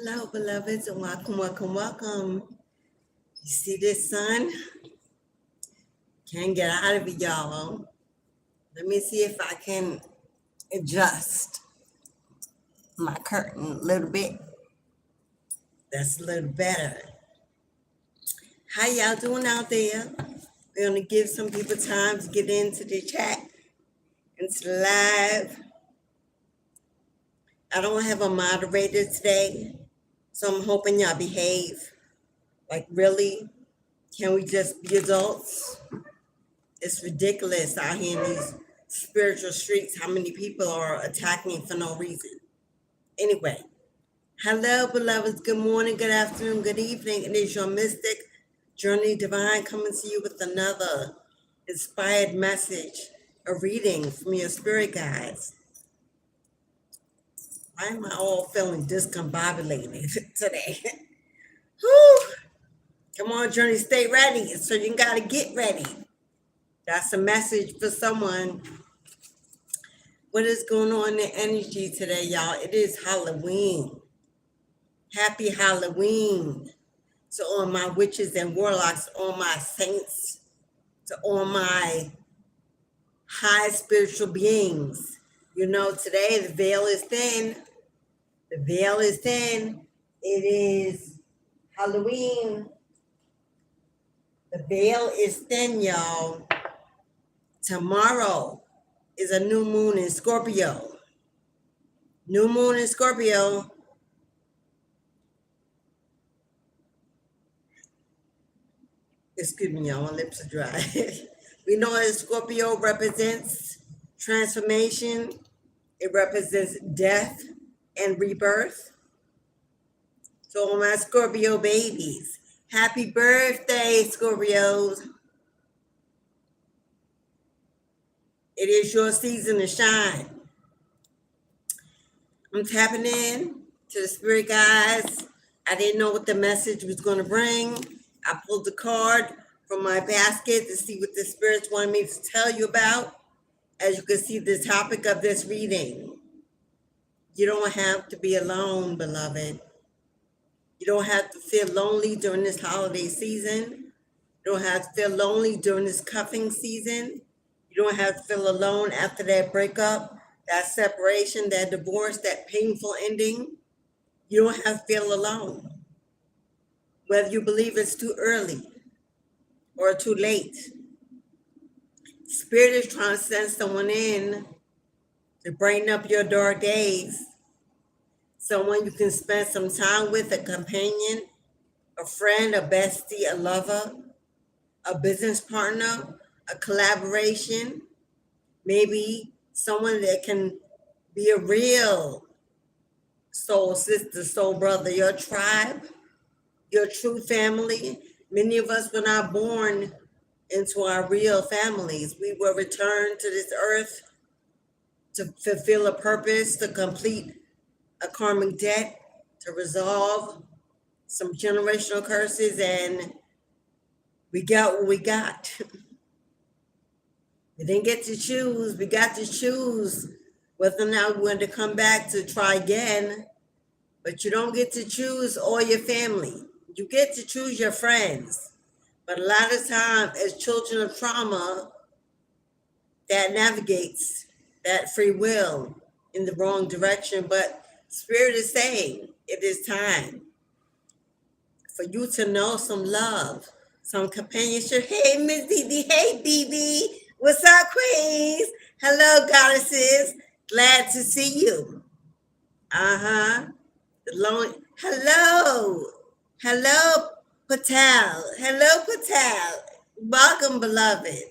Hello, beloveds, and welcome, welcome, welcome. You see this sun? Can't get out of it, y'all. Let me see if I can adjust my curtain a little bit. That's a little better. How y'all doing out there? We're going to give some people time to get into the chat, into the live. I don't have a moderator today, so I'm hoping y'all behave. Like, really? Can we just be adults? It's ridiculous out here in these spiritual streets how many people are attacking for no reason. Anyway, hello, beloveds. Good morning, good afternoon, good evening. It is your mystic Journey Divine coming to you with another inspired message, a reading from your spirit guides. Why am I all feeling discombobulated today? Whew. Come on, Journey, stay ready. So you got to get ready. That's a message for someone. What is going on in the energy today, y'all? It is Halloween. Happy Halloween to all my witches and warlocks, all my saints, to all my high spiritual beings. You know, today the veil is thin. The veil is thin. It is Halloween. The veil is thin, y'all. Tomorrow is a new moon in Scorpio. New moon in Scorpio. Excuse me, y'all, my lips are dry. We know that Scorpio represents transformation. It represents death and rebirth. So all my Scorpio babies, happy birthday, Scorpios. It is your season to shine. I'm tapping in to the spirit guides. I didn't know what the message was going to bring. I pulled the card from my basket to see what the spirits wanted me to tell you about. As you can see, the topic of this reading. You don't have to be alone, beloved. You don't have to feel lonely during this holiday season. You don't have to feel lonely during this cuffing season. You don't have to feel alone after that breakup, that separation, that divorce, that painful ending. You don't have to feel alone. Whether you believe it's too early or too late. Spirit is trying to send someone in to brighten up your dark days. Someone you can spend some time with, a companion, a friend, a bestie, a lover, a business partner, a collaboration, maybe someone that can be a real soul sister, soul brother, your tribe, your true family. Many of us were not born into our real families. We were returned to this earth to fulfill a purpose, to complete a karmic debt, to resolve some generational curses, and we got what we got. We didn't get to choose. We got to choose whether or not we want to come back to try again. But you don't get to choose all your family. You get to choose your friends. But a lot of time, as children of trauma, that navigates that free will in the wrong direction. But Spirit is saying it is time for you to know some love, some companionship. Hey, Miss Dee. Hey, BB. What's up, queens? Hello, goddesses. Glad to see you. Hello. Hello, Patel. Hello, Patel. Welcome, beloved.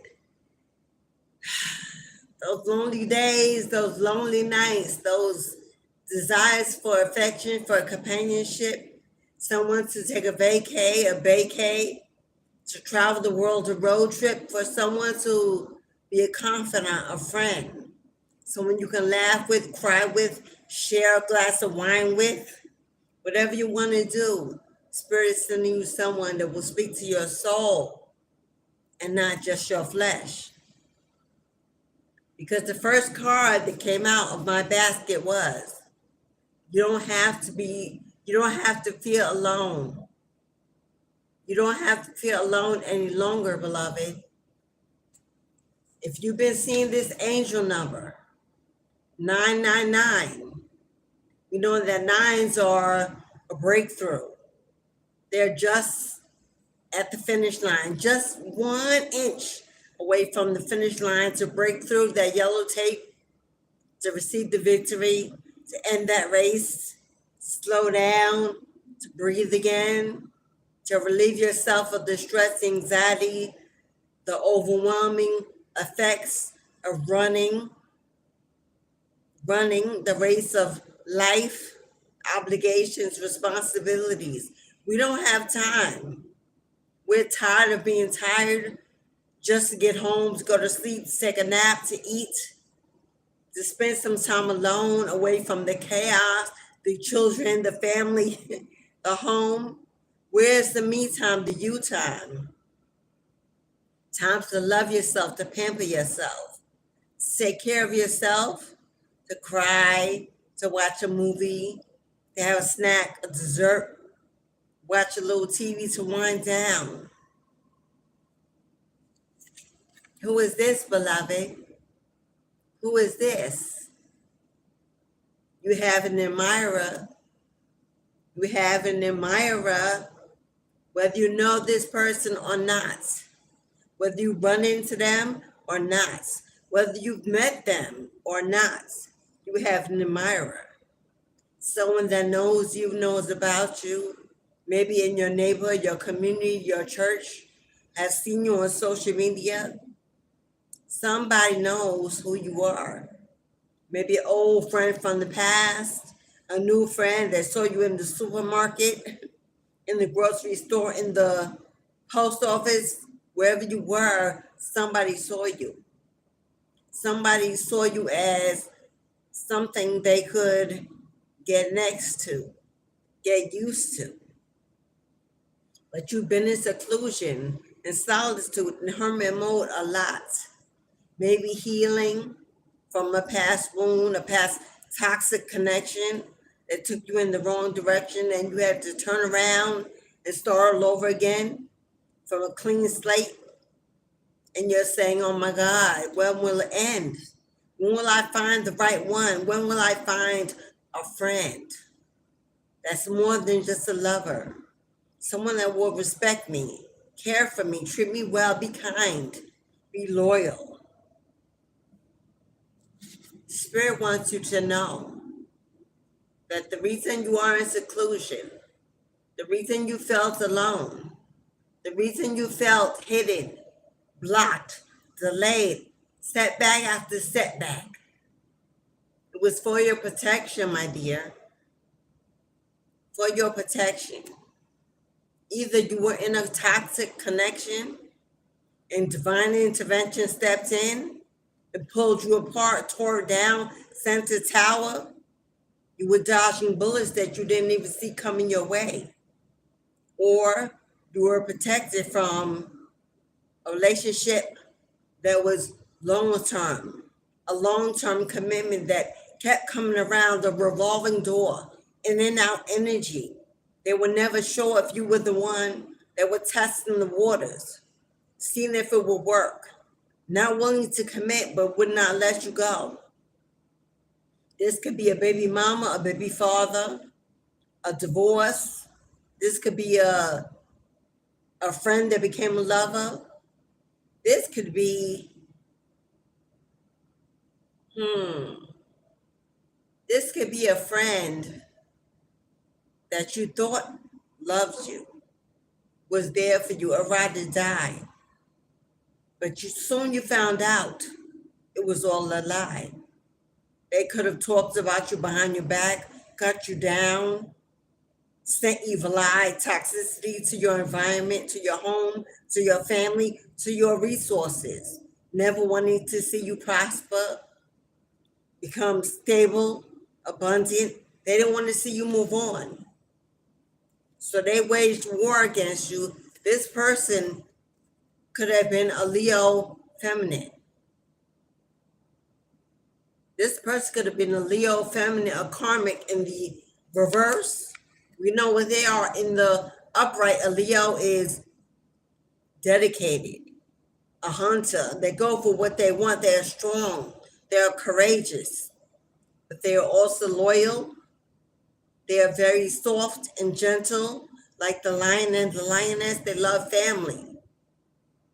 Those lonely days, those lonely nights, those desires for affection, for companionship, someone to take a vacay, to travel the world, a road trip, for someone to be a confidant, a friend, someone you can laugh with, cry with, share a glass of wine with, whatever you want to do. Spirit is sending you someone that will speak to your soul and not just your flesh. Because the first card that came out of my basket was, you don't have You don't have to feel alone. You don't have to feel alone any longer, beloved. If you've been seeing this angel number, 999, you know that nines are a breakthrough. They're just at the finish line, just 1 inch away from the finish line to break through that yellow tape, to receive the victory, to end that race, slow down, to breathe again, to relieve yourself of the stress, anxiety, the overwhelming effects of running the race of life, obligations, responsibilities. We don't have time. We're tired of being tired just to get home, to go to sleep, to take a nap, to eat, to spend some time alone, away from the chaos, the children, the family, the home. Where's the me time, the you time? Time to love yourself, to pamper yourself, to take care of yourself, to cry, to watch a movie, to have a snack, a dessert, watch a little TV, to wind down. Who is this, beloved? Who is this? You have an admirer. You have an admirer, whether you know this person or not, whether you run into them or not, whether you've met them or not, you have an admirer. Someone that knows you, knows about you, maybe in your neighborhood, your community, your church, has seen you on social media. Somebody knows who you are. Maybe an old friend from the past, a new friend that saw you in the supermarket, in the grocery store, in the post office, wherever you were, somebody saw you. Somebody saw you as something they could get next to, get used to. But you've been in seclusion and solitude and hermit mode a lot. Maybe healing from a past wound, a past toxic connection that took you in the wrong direction, and you had to turn around and start all over again from a clean slate. And you're saying, oh my God, when will it end? When will I find the right one? When will I find a friend that's more than just a lover? Someone that will respect me, care for me, treat me well, be kind, be loyal. Spirit wants you to know that the reason you are in seclusion, the reason you felt alone, the reason you felt hidden, blocked, delayed, setback after setback, it was for your protection, my dear. For your protection. Either you were in a toxic connection and divine intervention stepped in and pulled you apart, tore down, sent a tower. You were dodging bullets that you didn't even see coming your way. Or you were protected from a relationship that was long-term, a long-term commitment that kept coming around, a revolving door, in and out energy. They were never sure if you were the one that were testing the waters, seeing if it would work, not willing to commit, but would not let you go. This could be a baby mama, a baby father, a divorce. This could be a friend that became a lover. This could be, this could be a friend that you thought loved you, was there for you, a ride or die. But soon you found out it was all a lie. They could have talked about you behind your back, cut you down, sent evil eye, toxicity to your environment, to your home, to your family, to your resources, never wanting to see you prosper, become stable, abundant. They didn't want to see you move on. So they waged war against you. This person could have been a Leo feminine. This person could have been a Leo feminine, a karmic in the reverse, We know when they are in the upright, a Leo is dedicated, a hunter. They go for what they want. They're strong. They're courageous. But they are also loyal. They are very soft and gentle, like the lion and the lioness. They love family.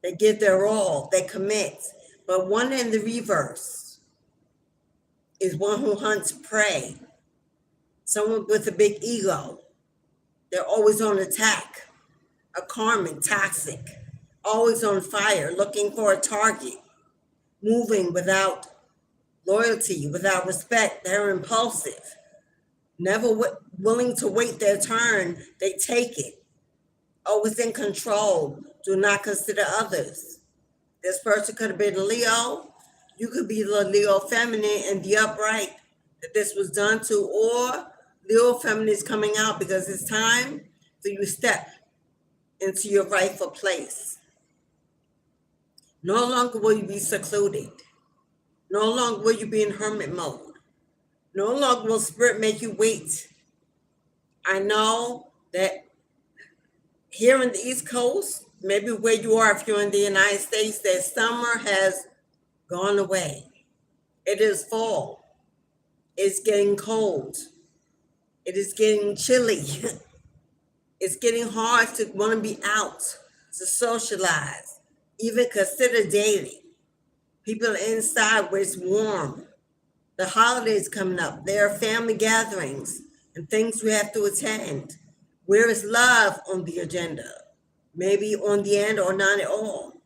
They give their all. They commit. But one in the reverse is one who hunts prey. Someone with a big ego. They're always on attack. A karmic, toxic, always on fire, looking for a target, moving without loyalty, without respect. They're impulsive, never willing to wait their turn. They take it, always in control, do not consider others. This person could have been a Leo. You could be the Leo feminine and the upright that this was done to, or Leo feminine is coming out because it's time for you to step into your rightful place. No longer will you be secluded. No longer will you be in hermit mode. No longer will spirit make you wait. I know that here in the East Coast, maybe where you are if you're in the United States, that summer has gone away. It is fall. It's getting cold. It is getting chilly. It's getting hard to want to be out, to socialize, even consider dating. People are inside where it's warm. The holidays coming up. There are family gatherings and things we have to attend. Where is love on the agenda? Maybe on the end or not at all.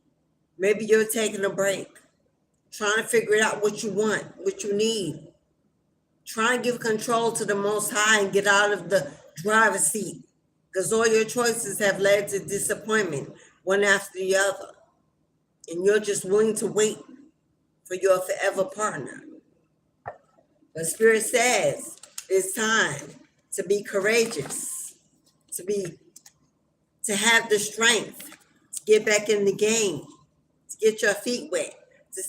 Maybe you're taking a break, trying to figure out what you want, what you need. Try and give control to the Most High and get out of the driver's seat, because all your choices have led to disappointment, one after the other. And you're just willing to wait for your forever partner. But Spirit says it's time to be courageous, to have the strength, to get back in the game, to get your feet wet, to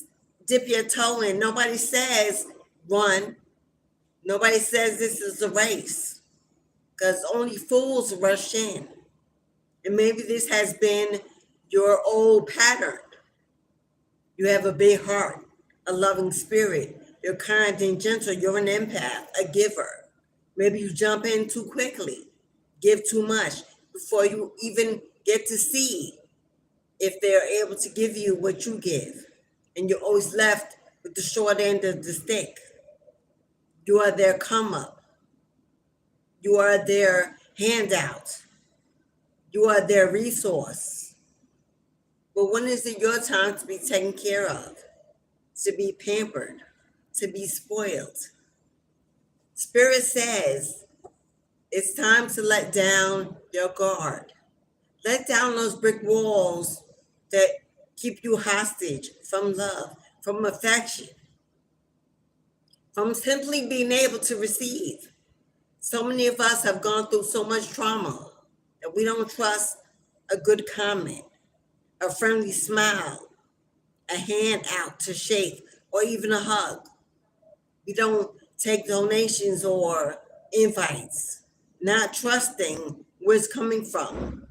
dip your toe in. Nobody says run. Nobody says this is a race, because only fools rush in. And maybe this has been your old pattern. You have a big heart, a loving spirit. You're kind and gentle. You're an empath, a giver. Maybe you jump in too quickly, give too much before you even get to see if they're able to give you what you give. And you're always left with the short end of the stick. You are their come up. You are their handout. You are their resource. But when is it your time to be taken care of, to be pampered, to be spoiled? Spirit says it's time to let down your guard. Let down those brick walls that keep you hostage from love, from affection, from simply being able to receive. So many of us have gone through so much trauma that we don't trust a good comment, a friendly smile, a hand out to shake, or even a hug. We don't take donations or invites, not trusting where it's coming from,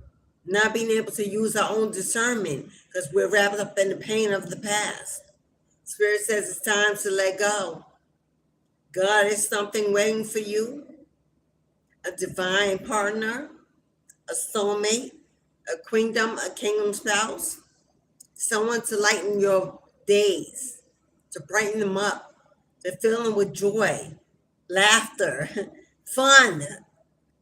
not being able to use our own discernment because we're wrapped up in the pain of the past. Spirit says it's time to let go. God is something waiting for you, a divine partner, a soulmate, a queendom, a kingdom spouse, someone to lighten your days, to brighten them up, to fill them with joy, laughter, fun,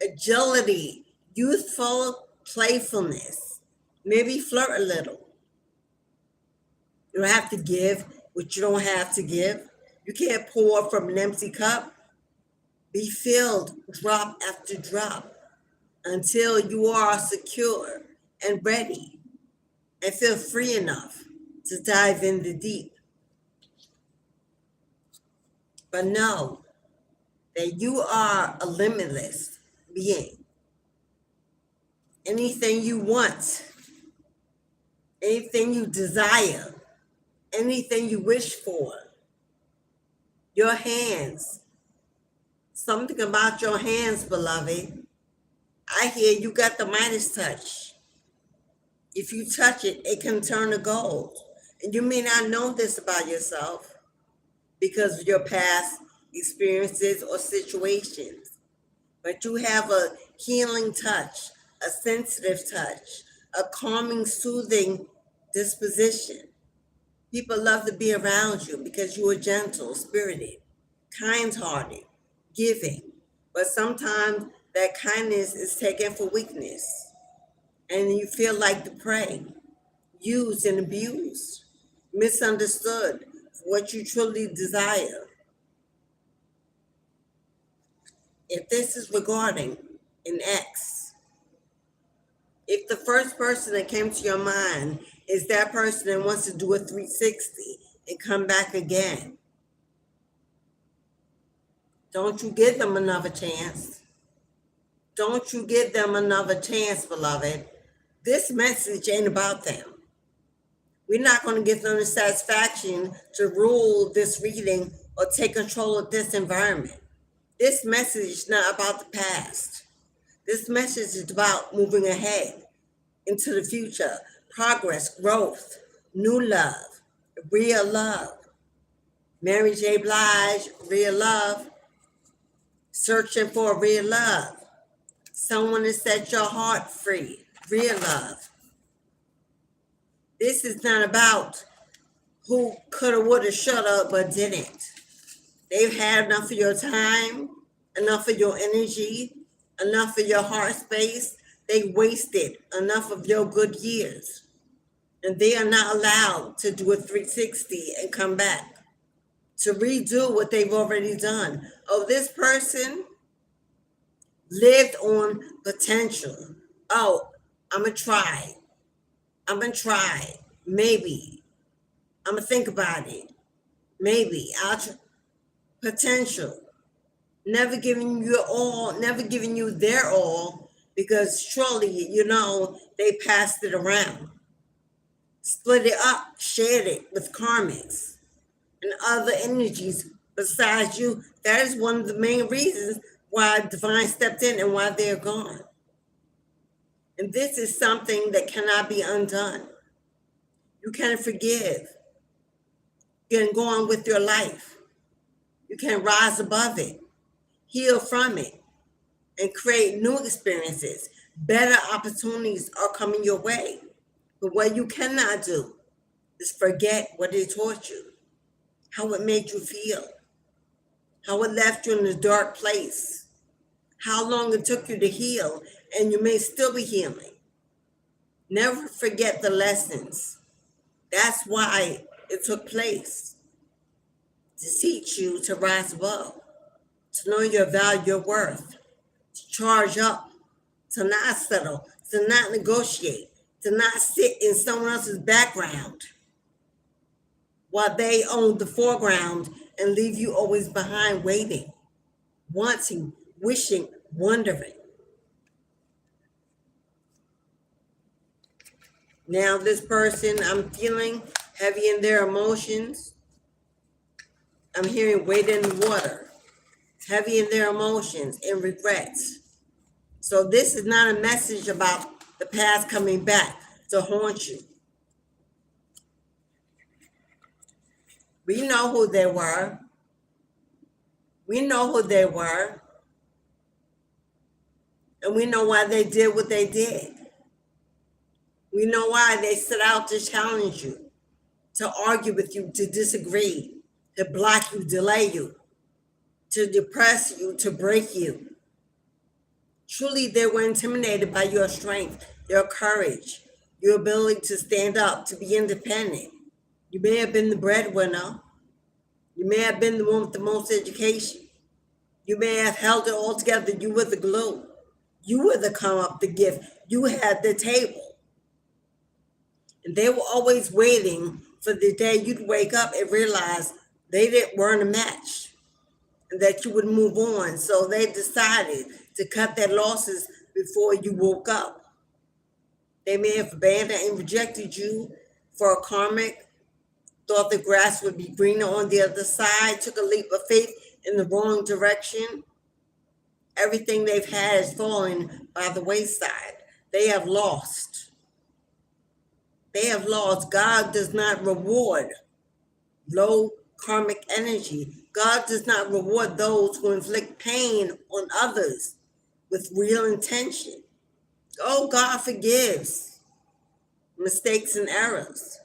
agility, youthful playfulness. Maybe flirt a little. You don't have to give what you don't have to give. You can't pour from an empty cup. Be filled drop after drop until you are secure and ready and feel free enough to dive in the deep. But know that you are a limitless being. Anything you want, anything you desire, anything you wish for, your hands, something about your hands, beloved, I hear you got the Midas touch. If you touch it, it can turn to gold. And you may not know this about yourself because of your past experiences or situations, but you have a healing touch, a sensitive touch, a calming, soothing disposition. People love to be around you because you are gentle, spirited, kind-hearted, giving. But sometimes that kindness is taken for weakness, and you feel like the prey, used and abused, misunderstood for what you truly desire. If this is regarding an ex, if the first person that came to your mind is that person that wants to do a 360 and come back again, don't you give them another chance. Don't you give them another chance, beloved. This message ain't about them. We're not going to give them the satisfaction to rule this reading or take control of this environment. This message is not about the past. This message is about moving ahead into the future, progress, growth, new love, real love. Mary J. Blige, real love. Searching for real love. Someone to set your heart free, real love. This is not about who coulda, woulda, shoulda, but didn't. They've had enough of your time, enough of your energy, enough of your heart space. They wasted enough of your good years. And they are not allowed to do a 360 and come back, to redo what they've already done. Oh, this person lived on potential. Oh, I'm going to try. I'm going to try. Maybe. I'm going to think about it. Maybe. I'll try. Potential. Never giving you all, never giving you their all, because surely, they passed it around. Split it up, shared it with karmics and other energies besides you. That is one of the main reasons why Divine stepped in and why they're gone. And this is something that cannot be undone. You can forgive. You can go on with your life. You can rise above it, heal from it, and create new experiences. Better opportunities are coming your way. But what you cannot do is forget what it taught you, how it made you feel, how it left you in a dark place, how long it took you to heal, and you may still be healing. Never forget the lessons. That's why it took place, to teach you to rise above, to know your value, your worth, to charge up, to not settle, to not negotiate, to not sit in someone else's background while they own the foreground and leave you always behind, waiting, wanting, wishing, wondering. Now this person, I'm feeling heavy in their emotions. I'm hearing weight in the water, heavy in their emotions and regrets. So this is not a message about the past coming back to haunt you. We know who they were. We know who they were. And we know why they did what they did. We know why they set out to challenge you, to argue with you, to disagree, to block you, delay you, to depress you, to break you. Truly, they were intimidated by your strength, your courage, your ability to stand up, to be independent. You may have been the breadwinner. You may have been the one with the most education. You may have held it all together. You were the glue. You were the come up, the gift. You had the table. And they were always waiting for the day you'd wake up and realize weren't a match and that you would move on. So they decided to cut their losses before you woke up. They may have abandoned and rejected you for a karmic, thought the grass would be greener on the other side, took a leap of faith in the wrong direction. Everything they've had is falling by the wayside. They have lost. They have lost. God does not reward low karmic energy. God does not reward those who inflict pain on others with real intention. Oh, God forgives mistakes and errors.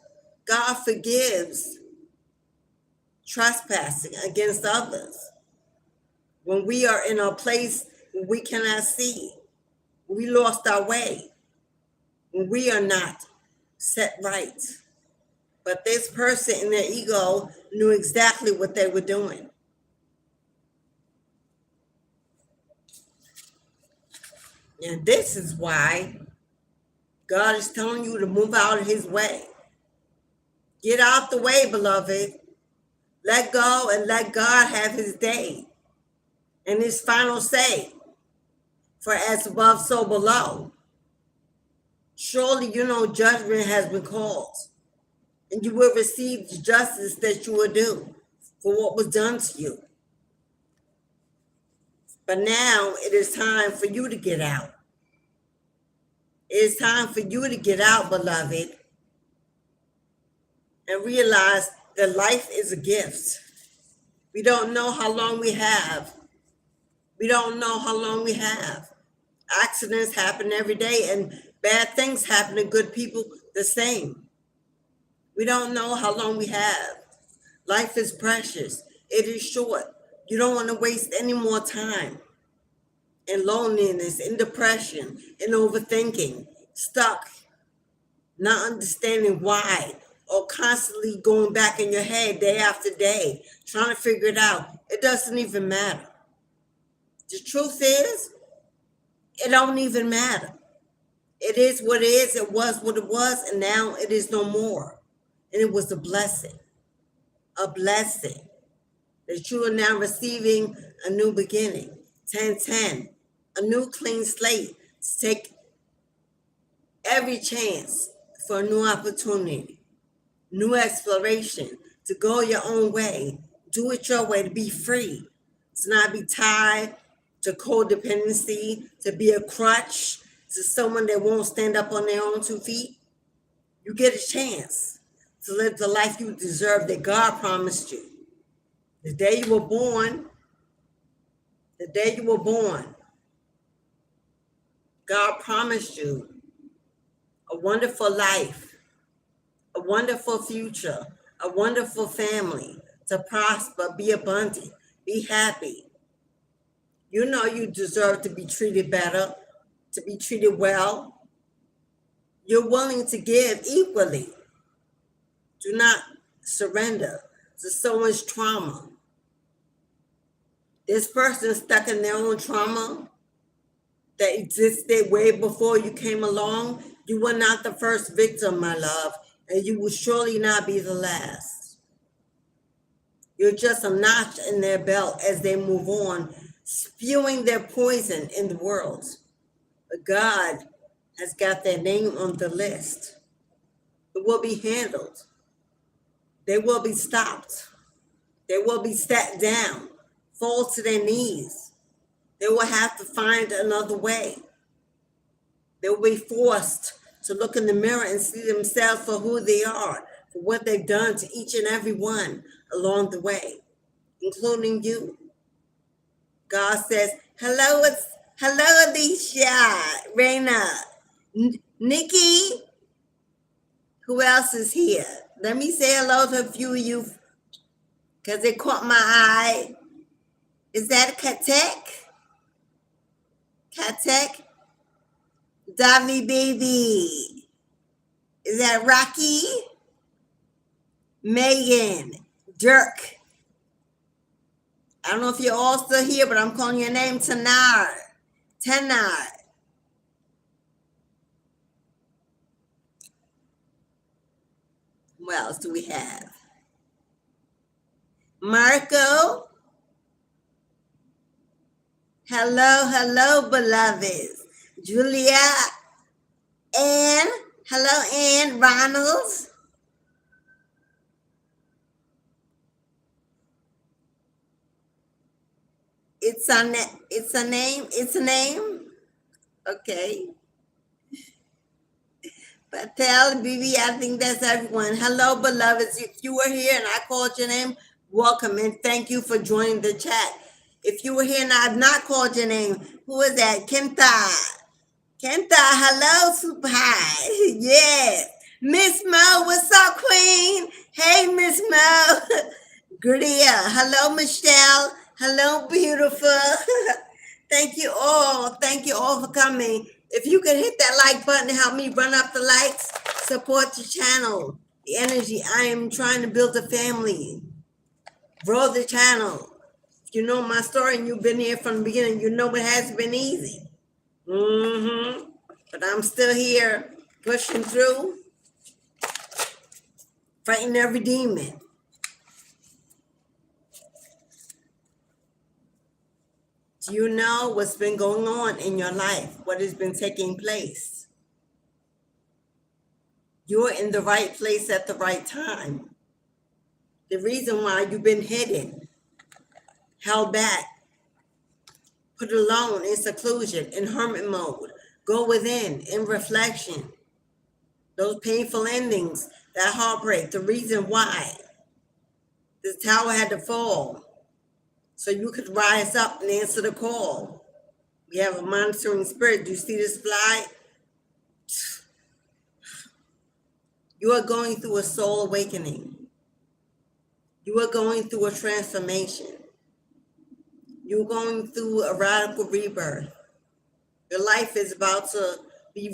God forgives trespassing against others. When we are in a place where we cannot see, we lost our way, when we are not set right. But this person in their ego knew exactly what they were doing. And this is why God is telling you to move out of his way. Get out the way, beloved. Let go and let God have his day and his final say. For as above, so below. Surely you know judgment has been called, and you will receive the justice that you are due for what was done to you. But now it is time for you to get out. It is time for you to get out, beloved, and realize that life is a gift. We don't know how long we have. We don't know how long we have. Accidents happen every day, and bad things happen to good people the same. We don't know how long we have. Life is precious. It is short. You don't want to waste any more time in loneliness, in depression, in overthinking, stuck, not understanding why, or constantly going back in your head day after day, trying to figure it out. It doesn't even matter. The truth is, it don't even matter. It is what it is. It was what it was, and now it is no more. And it was a blessing that you are now receiving a new beginning. 1010, a new clean slate to take every chance for a new opportunity, new exploration, to go your own way, do it your way, to be free, to not be tied to codependency, to be a crutch to someone that won't stand up on their own 2 feet. You get a chance to live the life you deserve that God promised you. The day you were born, God promised you a wonderful life, a wonderful future, a wonderful family, to prosper, be abundant, be happy. You know you deserve to be treated better, to be treated well. You're willing to give equally. Do not surrender to someone's trauma. This person is stuck in their own trauma that existed way before you came along. You were not the first victim, my love, and you will surely not be the last. You're just a notch in their belt as they move on, spewing their poison in the world. But God has got their name on the list. It will be handled. They will be stopped. They will be sat down, fall to their knees. They will have to find another way. They will be forced to look in the mirror and see themselves for who they are, for what they've done to each and every one along the way, including you. God says, hello, Alicia, Raina, Nikki. Who else is here? Let me say hello to a few of you because it caught my eye. Is that Katek? Katek? Davi baby. Is that Rocky? Megan. Dirk. I don't know if you're all still here, but I'm calling your name Tanar. Tanar. Who else do we have? Marco. Hello, beloveds. Julia. Ann. Hello, Ann. Ronald. It's a name. It's a name. Okay. Patel, BB, I think that's everyone. Hello, beloveds. If you were here and I called your name, welcome and thank you for joining the chat. If you were here and I have not called your name, who is that? Kenta. Kenta, hello, super high. Yes. Miss Mo, what's up, Queen? Hey, Miss Mo. Gria, hello, Michelle. Hello, beautiful. Thank you all. Thank you all for coming. If you could hit that like button to help me run up the likes, support the channel, the energy. I am trying to build a family, grow the channel. If you know my story and you've been here from the beginning, you know it hasn't been easy. But I'm still here, pushing through, fighting every demon. Do you know what's been going on in your life? What has been taking place? You're in the right place at the right time. The reason why you've been hidden, held back, put alone in seclusion, in hermit mode, go within, in reflection. Those painful endings, that heartbreak, the reason why this tower had to fall so you could rise up and answer the call. We have a monitoring spirit. Do you see this fly? You are going through a soul awakening. You are going through a transformation. You're going through a radical rebirth. Your life is about to be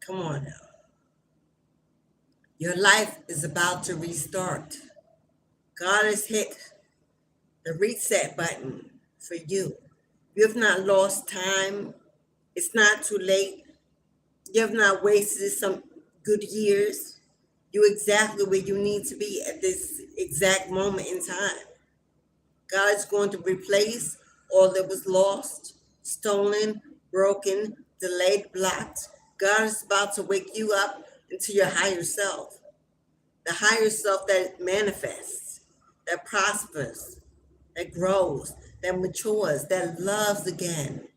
come on now. Your life is about to restart. God has hit the reset button for you. You have not lost time. It's not too late. You have not wasted some good years. You're exactly where you need to be at this exact moment in time. God is going to replace all that was lost, stolen, broken, delayed, blocked. God is about to wake you up into your higher self. The higher self that manifests, that prospers, that grows, that matures, that loves again,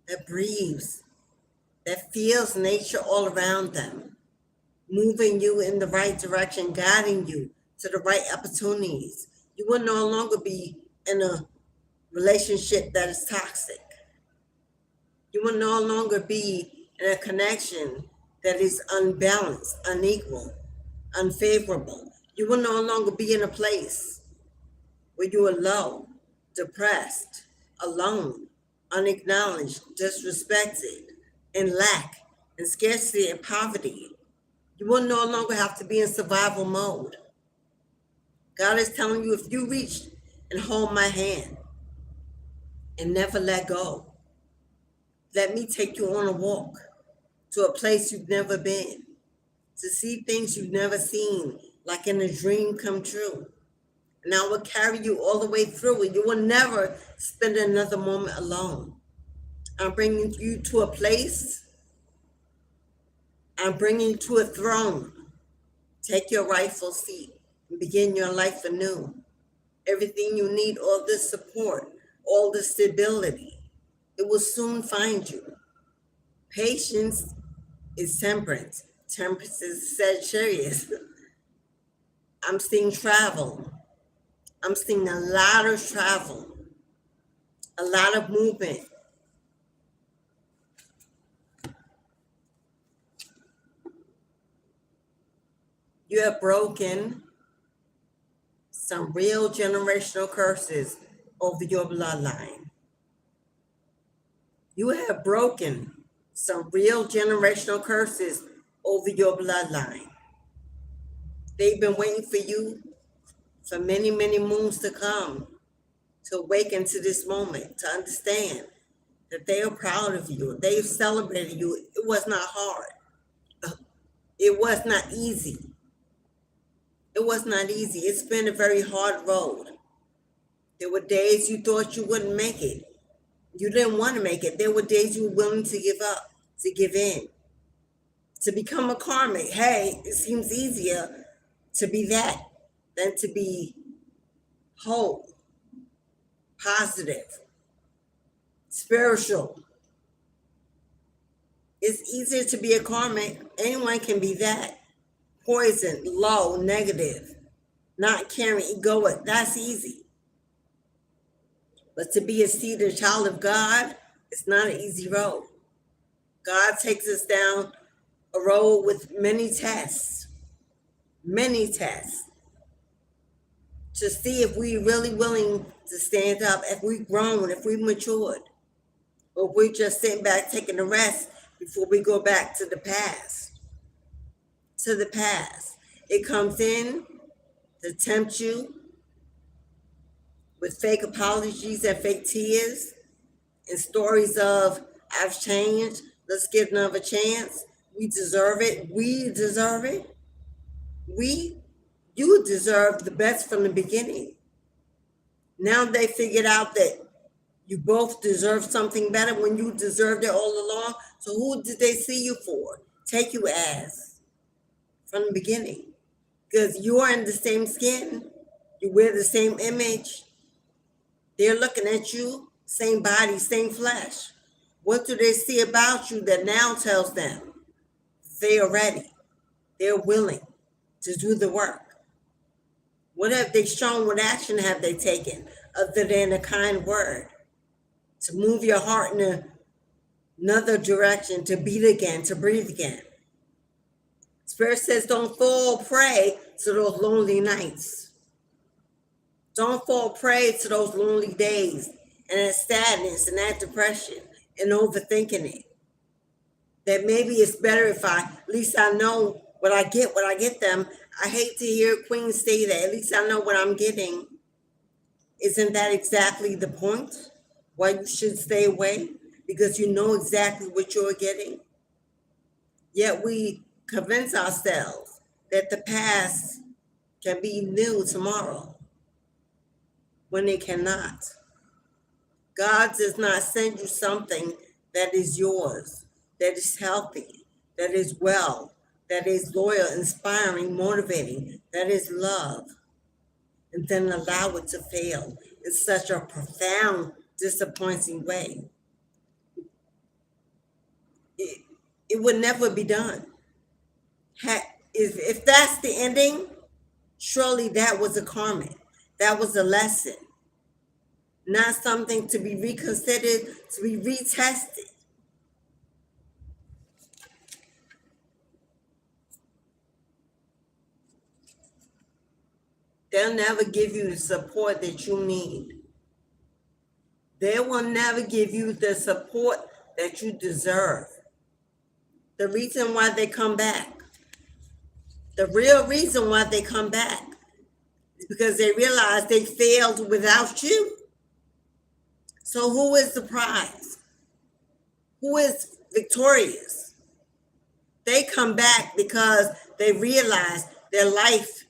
that breathes, that feels nature all around them, moving you in the right direction, guiding you to the right opportunities. You will no longer be in a relationship that is toxic. You will no longer be in a connection that is unbalanced, unequal, unfavorable. You will no longer be in a place where you are low, depressed, alone, unacknowledged, disrespected, in lack, in scarcity and poverty. You will no longer have to be in survival mode. God is telling you, if you reach and hold my hand and never let go, let me take you on a walk to a place you've never been, to see things you've never seen, like in a dream come true. And I will carry you all the way through, and you will never spend another moment alone. I'm bringing you to a place. I'm bringing you to a throne. Take your rightful seat and begin your life anew. Everything you need, all this support, all the stability, it will soon find you. Patience is temperance. Temperance is Sagittarius. I'm seeing travel. I'm seeing a lot of travel, a lot of movement. You have broken some real generational curses over your bloodline. You have broken some real generational curses over your bloodline. They've been waiting for you for many, many moons to come, to awaken to this moment, to understand that they are proud of you. They've celebrated you. It was not hard. It was not easy. It was not easy. It's been a very hard road. There were days you thought you wouldn't make it. You didn't want to make it. There were days you were willing to give up, to give in, to become a karmic. Hey, it seems easier to be that than to be whole, positive, spiritual. It's easier to be a karmic. Anyone can be that. Poison, low, negative, not caring, egoic. That's easy. But to be a seed, a child of God, it's not an easy road. God takes us down a road with many tests, to see if we're really willing to stand up, if we've grown, if we've matured, or if we're just sitting back taking a rest before we go back to the past. To the past. It comes in to tempt you with fake apologies and fake tears and stories of, I've changed, let's give another chance. We deserve it. We deserve it. You deserve the best from the beginning. Now they figured out that you both deserve something better when you deserved it all along. So who did they see you for? Take you as from the beginning. Because you are in the same skin. You wear the same image. They're looking at you, same body, same flesh. What do they see about you that now tells them they are ready? They're willing to do the work. What have they shown? What action have they taken other than a kind word? To move your heart in another direction, to beat again, to breathe again. Spirit says don't fall prey to those lonely nights. Don't fall prey to those lonely days and that sadness and that depression and overthinking it. That maybe it's better if at least I know what I get them. I hate to hear queens say that. At least I know what I'm getting. Isn't that exactly the point? Why you should stay away? Because you know exactly what you're getting. Yet we convince ourselves that the past can be new tomorrow when it cannot. God does not send you something that is yours, that is healthy, that is well, that is loyal, inspiring, motivating, that is love, and then allow it to fail in such a profound, disappointing way. It would never be done. If that's the ending, surely that was a karmic. That was a lesson. Not something to be reconsidered, to be retested. They'll never give you the support that you need. They will never give you the support that you deserve. The reason why they come back, the real reason why they come back is because they realize they failed without you. So who is the prize? Who is victorious? They come back because they realize their life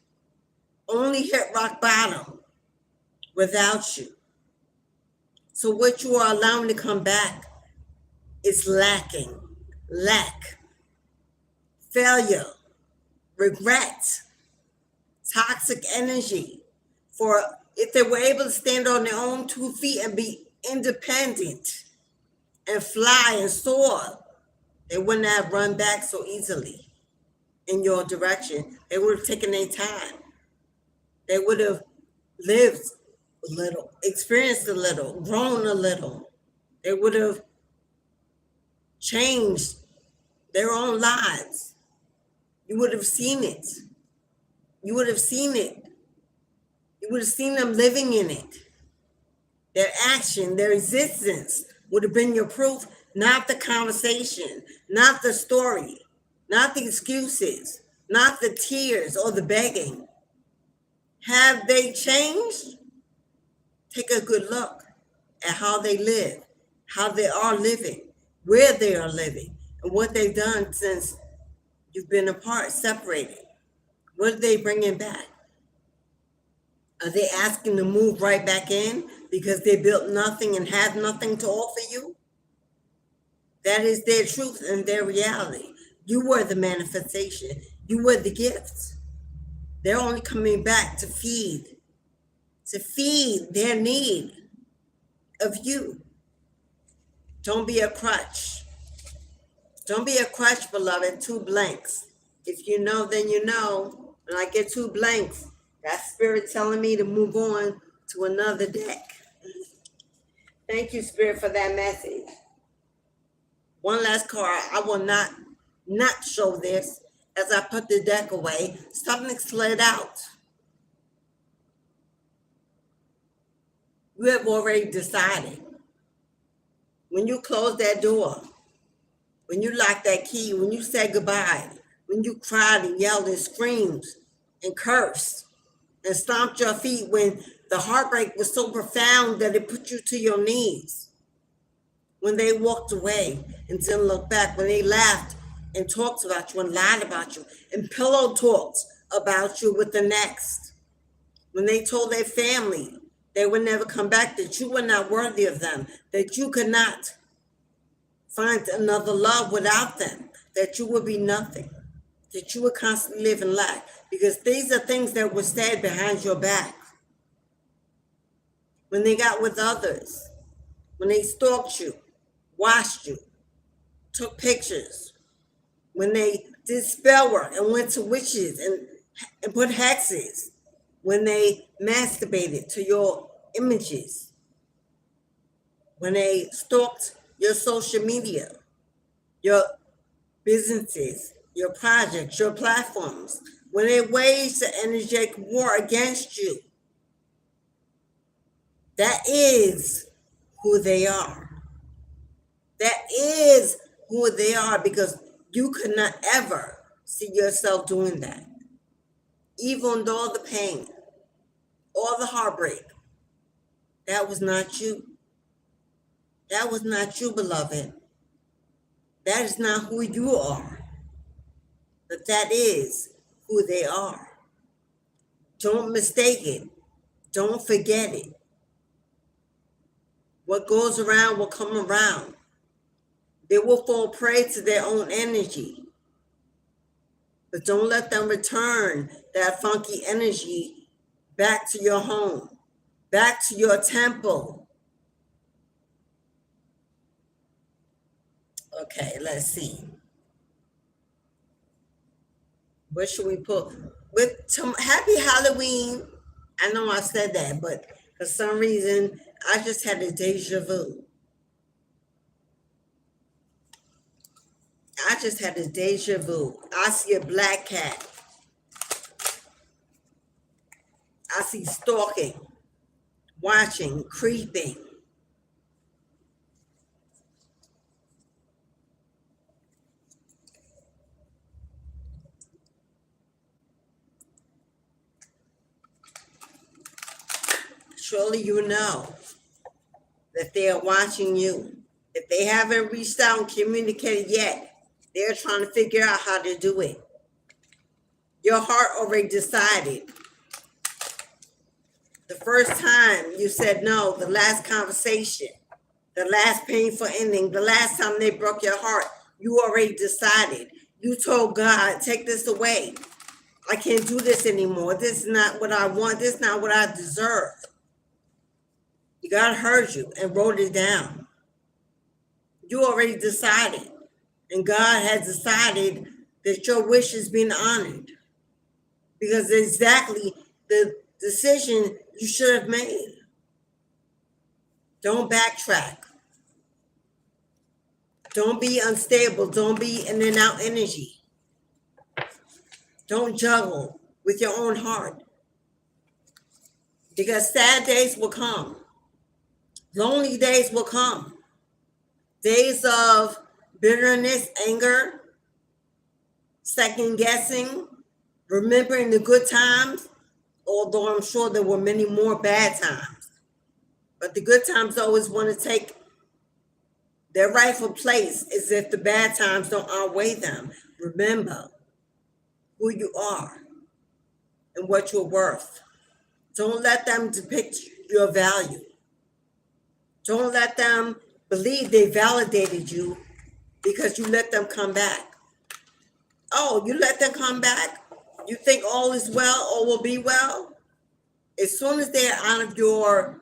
only hit rock bottom without you. So what you are allowing to come back is lack, failure, regret, toxic energy. For if they were able to stand on their own 2 feet and be independent and fly and soar, they wouldn't have run back so easily in your direction. They would have taken their time. They would have lived a little, experienced a little, grown a little. They would have changed their own lives. You would have seen it. You would have seen it. You would have seen them living in it. Their action, their existence would have been your proof, not the conversation, not the story, not the excuses, not the tears or the begging. Have they changed? Take a good look at how they live, how they are living, where they are living, and what they've done since you've been apart, separated. What are they bringing back? Are they asking to move right back in because they built nothing and have nothing to offer you? That is their truth and their reality. You were the manifestation. You were the gift. They're only coming back to feed, to feed their need of you. Don't be a crutch. Don't be a crutch, beloved. 2 blanks. If you know, then you know. When I get 2 blanks, that's Spirit telling me to move on to another deck. Thank you, Spirit, for that message. One last card. I will not show this as I put the deck away. Something slid out. You have already decided. When you close that door, when you lock that key, when you said goodbye, when you cried and yelled and screamed and cursed and stomped your feet, when the heartbreak was so profound that it put you to your knees, when they walked away and didn't look back, when they laughed and talked about you and lied about you and pillow talked about you with the next, when they told their family they would never come back, that you were not worthy of them, that you could not find another love without them, that you would be nothing, that you would constantly live in lack, because these are things that were said behind your back. When they got with others, when they stalked you, watched you, took pictures, when they did spell work and went to witches and put hexes, when they masturbated to your images, when they stalked your social media, your businesses, your projects, your platforms, when they waged an energetic war against you, that is who they are. That is who they are, because you could not ever see yourself doing that. Even though all the pain, all the heartbreak, that was not you. That was not you, beloved. That is not who you are. But that is who they are. Don't mistake it. Don't forget it. What goes around will come around. They will fall prey to their own energy. But don't let them return that funky energy back to your home, back to your temple. Okay, let's see. What should we put? Happy Halloween. I know I said that, but for some reason, I just had a deja vu. I just had a deja vu. I see a black cat. I see stalking, watching, creeping. Surely you know that they are watching you. If they haven't reached out and communicated yet, they're trying to figure out how to do it. Your heart already decided. The first time you said no, the last conversation, the last painful ending, the last time they broke your heart, you already decided. You told God, take this away. I can't do this anymore. This is not what I want. This is not what I deserve. God heard you and wrote it down. You already decided. And God has decided that your wish is being honored. Because it's exactly the decision you should have made. Don't backtrack. Don't be unstable. Don't be in and out energy. Don't juggle with your own heart. Because sad days will come. Lonely days will come. Days of bitterness, anger, second guessing, remembering the good times, although I'm sure there were many more bad times. But the good times always want to take their rightful place as if the bad times don't outweigh them. Remember who you are and what you're worth. Don't let them depict your value. Don't let them believe they validated you because you let them come back. Oh, you let them come back? You think all is well, all will be well? As soon as they're out of your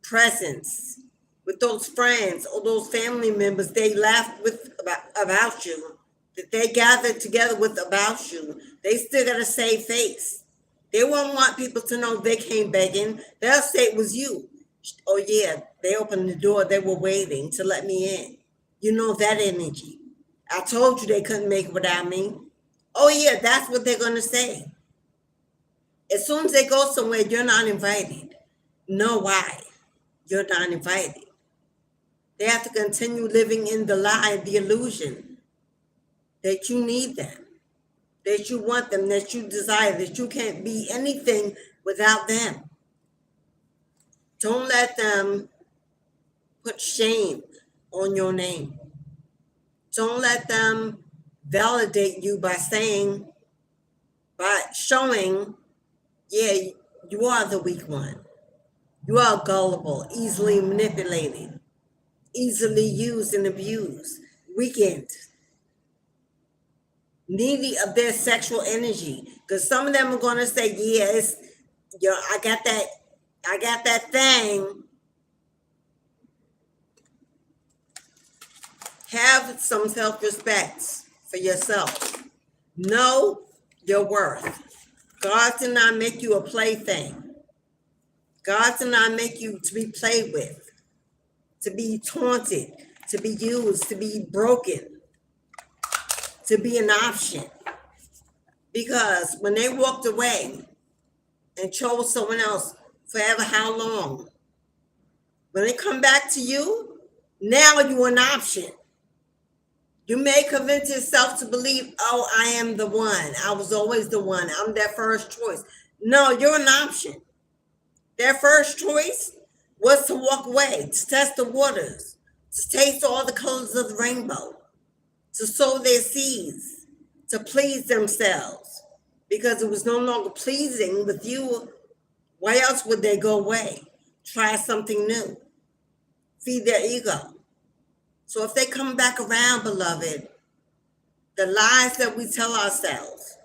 presence with those friends or those family members they laughed with about you, that they gathered together with about you, they still got to save face. They won't want people to know they came begging. They'll say it was you. Oh yeah, they opened the door. They were waiting to let me in. You know that energy. I told you they couldn't make it without me. Oh yeah, that's what they're going to say. As soon as they go somewhere, you're not invited. Know why? You're not invited. They have to continue living in the lie, the illusion that you need them, that you want them, that you desire, that you can't be anything without them. Don't let them put shame on your name. Don't let them validate you by showing, yeah, you are the weak one. You are gullible, easily manipulated, easily used and abused, weakened, needy of their sexual energy. Because some of them are going to say, yeah, I got that thing. Have some self-respect for yourself. Know your worth. God did not make you a plaything. God did not make you to be played with, to be taunted, to be used, to be broken, to be an option. Because when they walked away and chose someone else forever, how long? When they come back to you, now you're an option. You may convince yourself to believe, oh, I am the one. I was always the one. I'm their first choice. No, you're an option. Their first choice was to walk away, to test the waters, to taste all the colors of the rainbow, to sow their seeds, to please themselves, because it was no longer pleasing with you. Why else would they go away? Try something new, feed their ego. So if they come back around, beloved, the lies that we tell ourselves,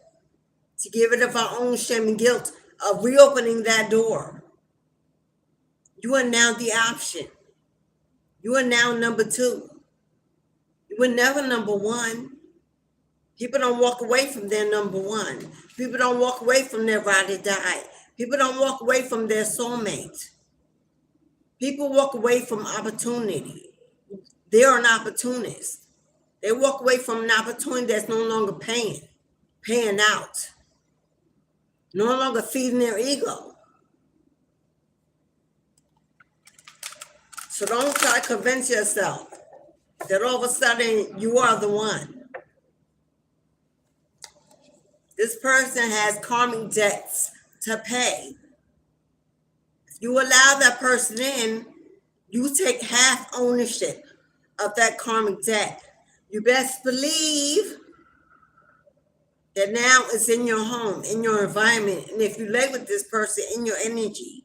to get rid of our own shame and guilt of reopening that door, you are now the option. You are now number two. You were never number one. People don't walk away from their number one. People don't walk away from their ride or die. People don't walk away from their soulmate. People walk away from opportunity. They're an opportunist. They walk away from an opportunity that's no longer paying out, no longer feeding their ego. So don't try to convince yourself that all of a sudden you are the one. This person has karmic debts to pay. If you allow that person in, you take half ownership of that karmic debt. You best believe that now it's in your home, in your environment. And if you lay with this person in your energy,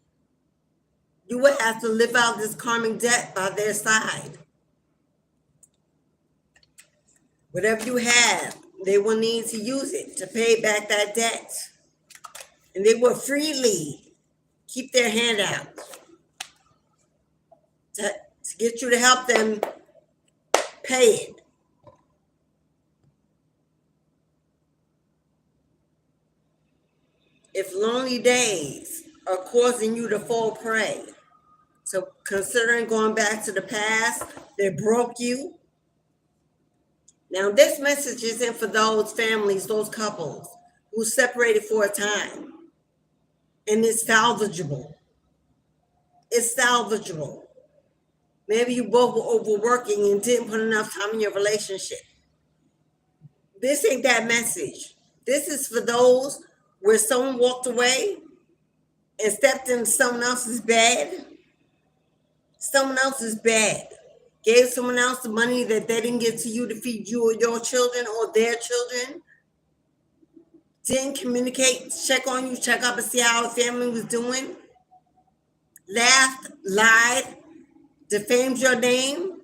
you will have to live out this karmic debt by their side. Whatever you have, they will need to use it to pay back that debt. And they will freely keep their hand out to get you to help them pay it. If lonely days are causing you to fall prey, so considering going back to the past, they broke you. Now, this message isn't for those families, those couples who separated for a time. And it's salvageable. It's salvageable. Maybe you both were overworking and didn't put enough time in your relationship. This ain't that message. This is for those where someone walked away and stepped into someone else's bed. Someone else's bed. Gave someone else the money that they didn't get to you to feed you or your children or their children. Didn't communicate, check on you, check up and see how the family was doing. Laughed, lied, defamed your name.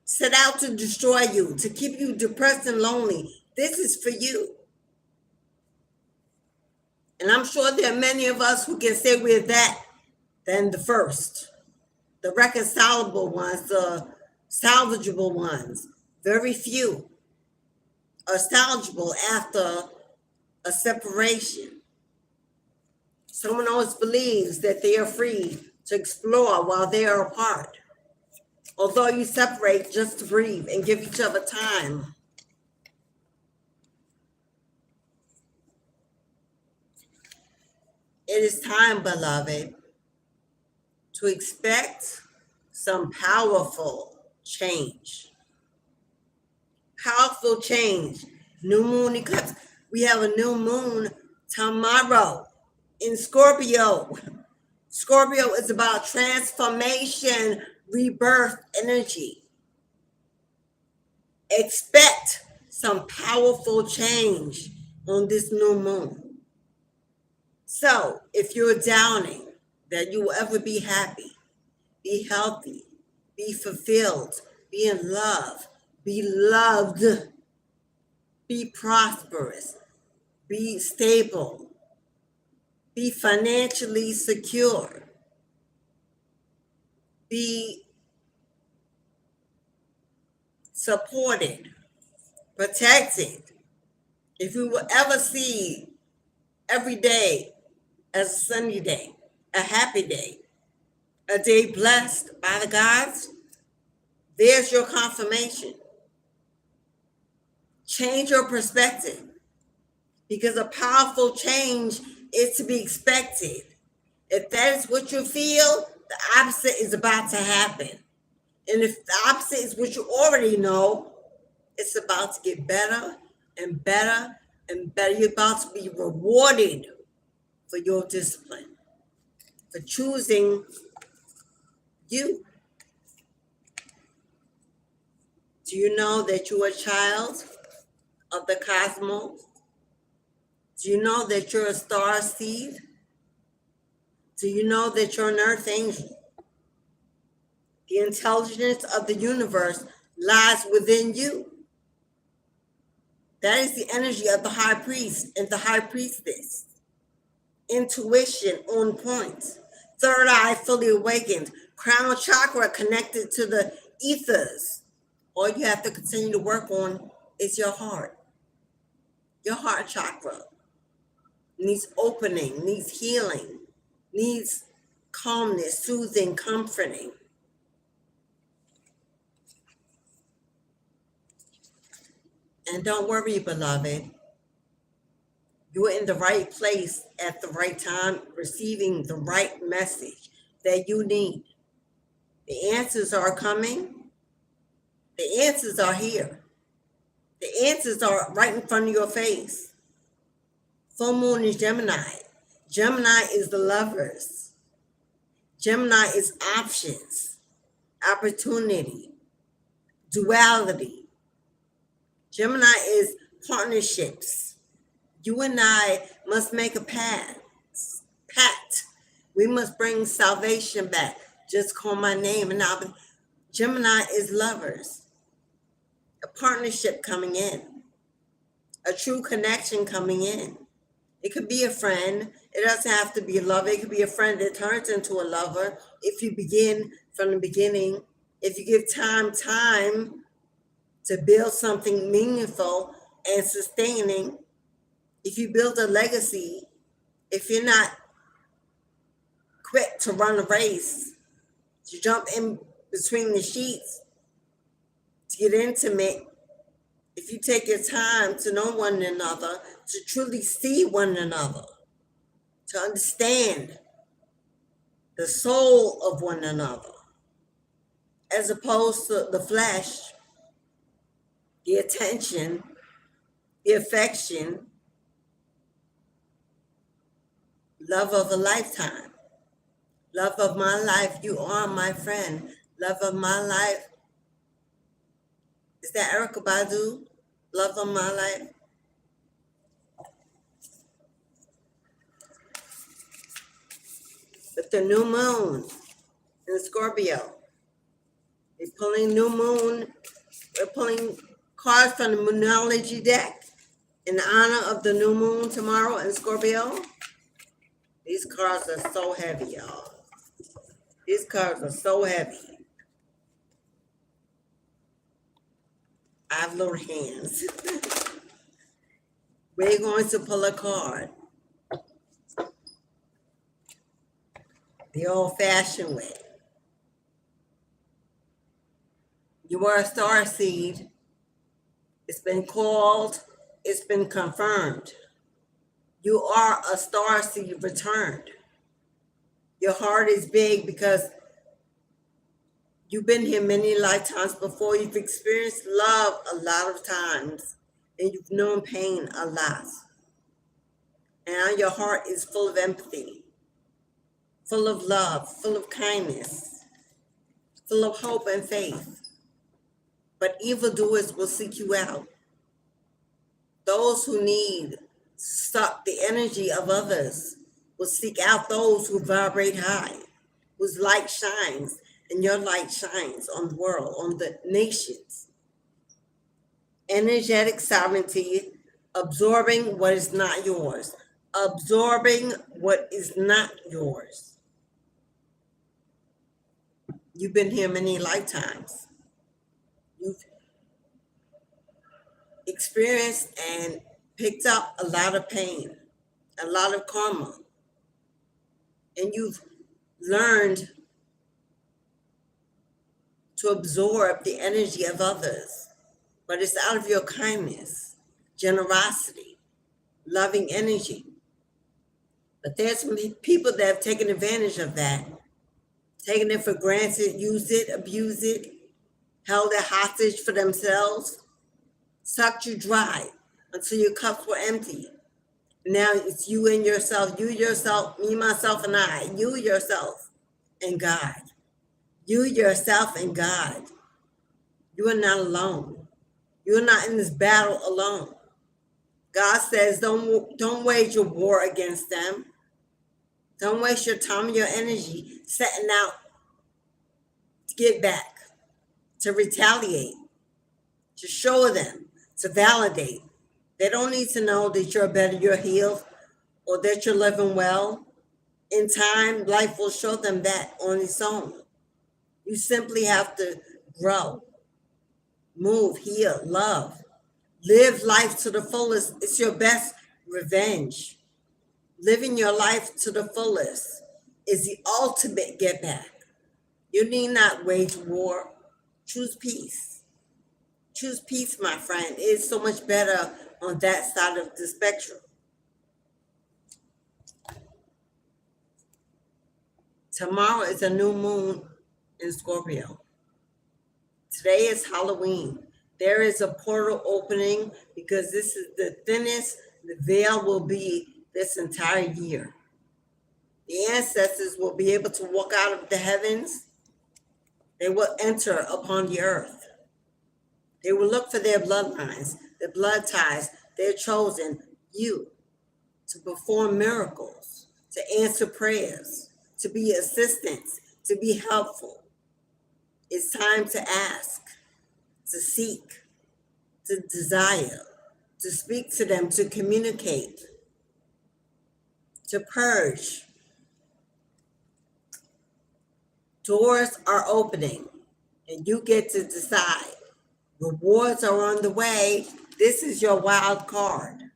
Set out to destroy you, to keep you depressed and lonely. This is for you. And I'm sure there are many of us who can say we're that than the first. The reconcilable ones, the salvageable ones. Very few are salvageable after a separation. Someone always believes that they are free to explore while they are apart. Although you separate just to breathe and give each other time. It is time, beloved, to expect some powerful change. Powerful change. New moon eclipse. We have a new moon tomorrow in Scorpio. Scorpio is about transformation, rebirth energy. Expect some powerful change on this new moon. So if you're doubting that you will ever be happy, be healthy, be fulfilled, be in love, be loved, be prosperous, be stable, be financially secure, be supported, protected. If you will ever see every day as a sunny day, a happy day, a day blessed by the gods, there's your confirmation. Change your perspective, because a powerful change is to be expected. If that is what you feel, the opposite is about to happen. And if the opposite is what you already know, it's about to get better and better and better. You're about to be rewarded for your discipline, for choosing you. Do you know that you're a child of the cosmos? Do you know that you're a starseed? Do you know that you're an earth angel? The intelligence of the universe lies within you. That is the energy of the high priest and the high priestess. Intuition on point. Third eye fully awakened. Crown chakra connected to the ethers. All you have to continue to work on is your heart. Your heart chakra needs opening, needs healing, needs calmness, soothing, comforting. And don't worry, beloved. You're in the right place at the right time, receiving the right message that you need. The answers are coming. The answers are here. The answers are right in front of your face. Full moon is Gemini. Gemini is the lovers. Gemini is options, opportunity, duality. Gemini is partnerships. You and I must make a pact. We must bring salvation back. Just call my name and I'll be. Gemini is lovers. A partnership coming in. A true connection coming in. It could be a friend. It doesn't have to be a lover. It could be a friend that turns into a lover if you begin from the beginning. If you give time to build something meaningful and sustaining. If you build a legacy, if you're not quick to run a race, to jump in between the sheets, to get intimate, if you take your time to know one another, to truly see one another, to understand the soul of one another, as opposed to the flesh, the attention, the affection, love of a lifetime, love of my life, you are my friend, love of my life. Is that Erykah Badu? Love of my life? With the new moon in Scorpio, we're pulling new moon, we're pulling cards from the Moonology deck in honor of the new moon tomorrow in Scorpio. These cards are so heavy, y'all. These cards are so heavy. I have little hands. We're going to pull a card the old-fashioned way. You are a starseed. It's been called. It's been confirmed. You are a starseed returned. Your heart is big because you've been here many lifetimes before. You've experienced love a lot of times, and you've known pain a lot. And now your heart is full of empathy, full of love, full of kindness, full of hope and faith. But evildoers will seek you out. Those who need suck the energy of others will seek out those who vibrate high, whose light shines, and your light shines on the world, on the nations. Energetic sovereignty, absorbing what is not yours, absorbing what is not yours. You've been here many lifetimes. You've experienced and picked up a lot of pain, a lot of karma, and you've learned to absorb the energy of others, but it's out of your kindness, generosity, loving energy. But there's some people that have taken advantage of that, taken it for granted, used it, abused it, held it hostage for themselves, sucked you dry until your cups were empty. Now it's you and yourself, me, myself, and I, you, yourself, and God. You, yourself, and God. You are not alone. You are not in this battle alone. God says, don't wage a war against them. Don't waste your time and your energy setting out to get back, to retaliate, to show them, to validate. They don't need to know that you're better, you're healed, or that you're living well. In time, life will show them that on its own. You simply have to grow, move, heal, love, live life to the fullest. It's your best revenge. Living your life to the fullest is the ultimate get back. You need not wage war. Choose peace. Choose peace, my friend. It's so much better on that side of the spectrum. Tomorrow is a new moon in Scorpio. Today is Halloween. There is a portal opening because this is the thinnest the veil will be this entire year. The ancestors will be able to walk out of the heavens. They will enter upon the earth. They will look for their bloodlines, their blood ties, their chosen, you, to perform miracles, to answer prayers, to be assistants, to be helpful. It's time to ask, to seek, to desire, to speak to them, to communicate, to purge. Doors are opening, and you get to decide. Rewards are on the way. This is your wild card.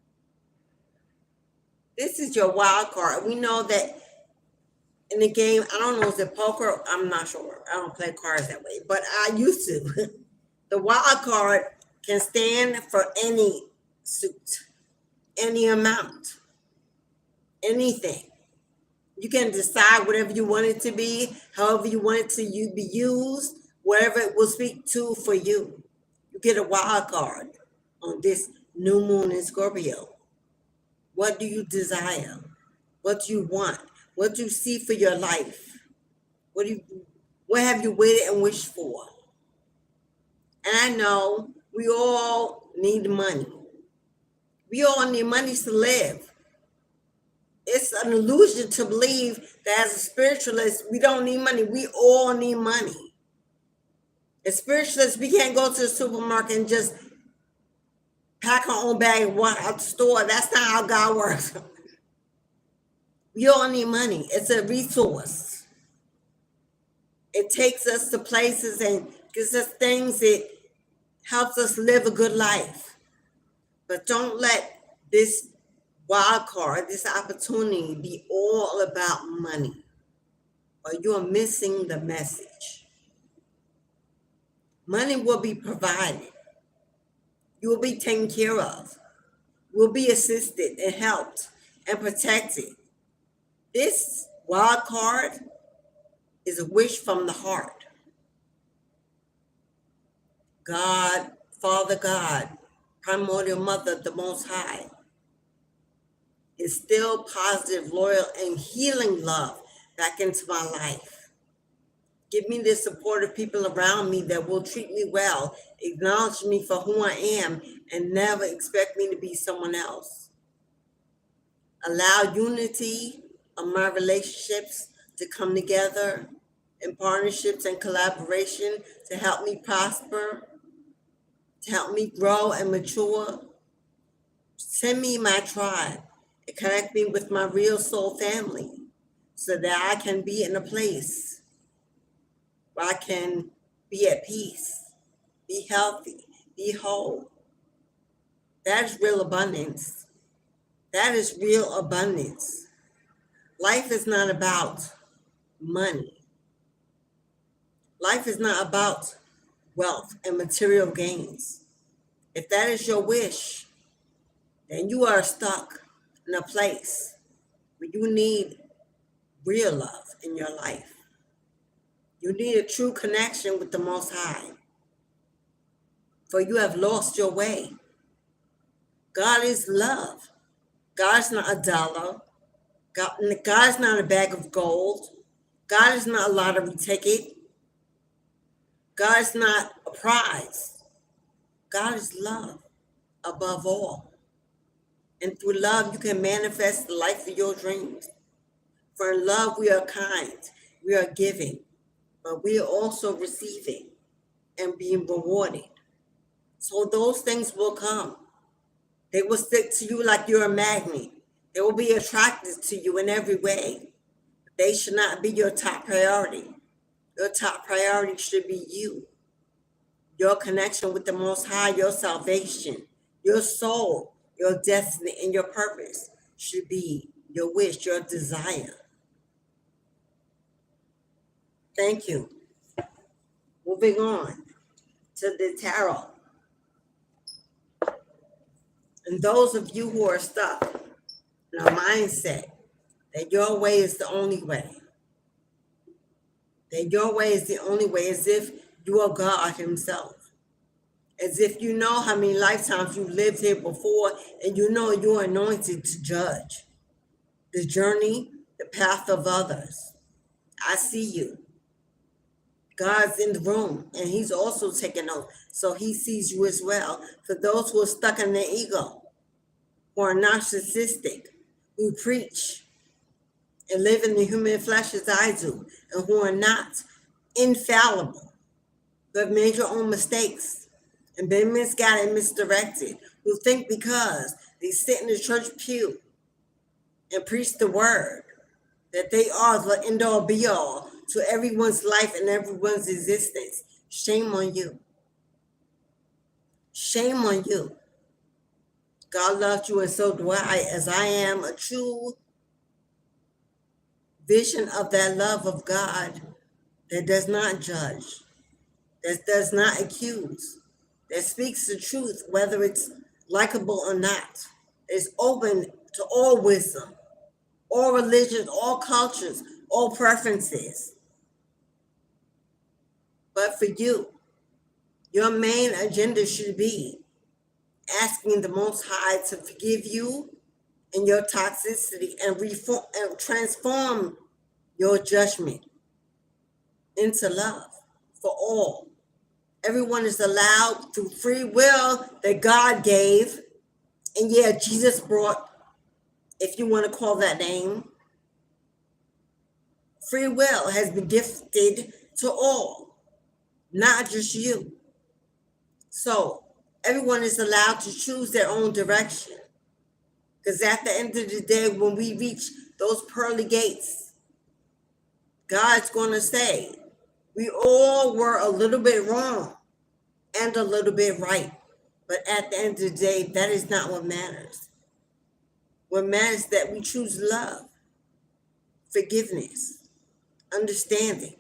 This is your wild card. We know that in the game, I don't know, is it poker? I'm not sure. I don't play cards that way, but I used to. The wild card can stand for any suit, any amount, anything. You can decide whatever you want it to be, however you want it to be used, whatever it will speak to for you. You get a wild card on this new moon in Scorpio. What do you desire? What do you want? What do you see for your life? What have you waited and wished for? And I know we all need money. We all need money to live. It's an illusion to believe that as a spiritualist, we don't need money. We all need money. As spiritualists, we can't go to the supermarket and just pack our own bag and walk out the store. That's not how God works. We all need money. It's a resource. It takes us to places and gives us things. It helps us live a good life. But don't let this wild card, this opportunity be all about money, or you're missing the message. Money will be provided. You will be taken care of. You will be assisted and helped and protected. This wild card is a wish from the heart. God, Father God, primordial mother, the Most High, is still positive, loyal, and healing love back into my life. Give me the supportive people around me that will treat me well, acknowledge me for who I am, and never expect me to be someone else. Allow unity of my relationships to come together in partnerships and collaboration to help me prosper, to help me grow and mature. Send me my tribe and connect me with my real soul family so that I can be in a place where I can be at peace, be healthy, be whole. That is real abundance. That is real abundance. Life is not about money. Life is not about wealth and material gains. If that is your wish, then you are stuck in a place where you need real love in your life. You need a true connection with the Most High, for you have lost your way. God is love. God is not a dollar. God is not a bag of gold. God is not a lottery ticket. God is not a prize. God is love above all. And through love, you can manifest the life of your dreams. For in love, we are kind, we are giving, but we are also receiving and being rewarded. So those things will come. They will stick to you like you're a magnet. They will be attracted to you in every way. They should not be your top priority. Your top priority should be you. Your connection with the Most High, your salvation, your soul, your destiny, and your purpose should be your wish, your desire. Thank you. Moving on to the tarot. And those of you who are stuck in a mindset that your way is the only way, that your way is the only way, as if you are God Himself, as if you know how many lifetimes you've lived here before, and you know you're anointed to judge the journey, the path of others. I see you. God's in the room, and He's also taking note, so He sees you as well. For those who are stuck in their ego, who are narcissistic, who preach and live in the human flesh as I do, and who are not infallible, who have made your own mistakes and been misguided and misdirected, who think because they sit in the church pew and preach the word that they are the end all be all to everyone's life and everyone's existence. Shame on you. Shame on you. God loves you, and so do I, as I am a true vision of that love of God that does not judge, that does not accuse, that speaks the truth, whether it's likable or not, is open to all wisdom, all religions, all cultures, all preferences. But for you, your main agenda should be asking the Most High to forgive you and your toxicity and reform and transform your judgment into love for all. Everyone is allowed through free will that God gave. And yeah, Jesus brought, if you want to call that name, free will has been gifted to all, not just you. So everyone is allowed to choose their own direction. Because at the end of the day, when we reach those pearly gates. God's going to say, we all were a little bit wrong and a little bit right. But at the end of the day, that is not what matters. What matters is that we choose love, forgiveness, understanding.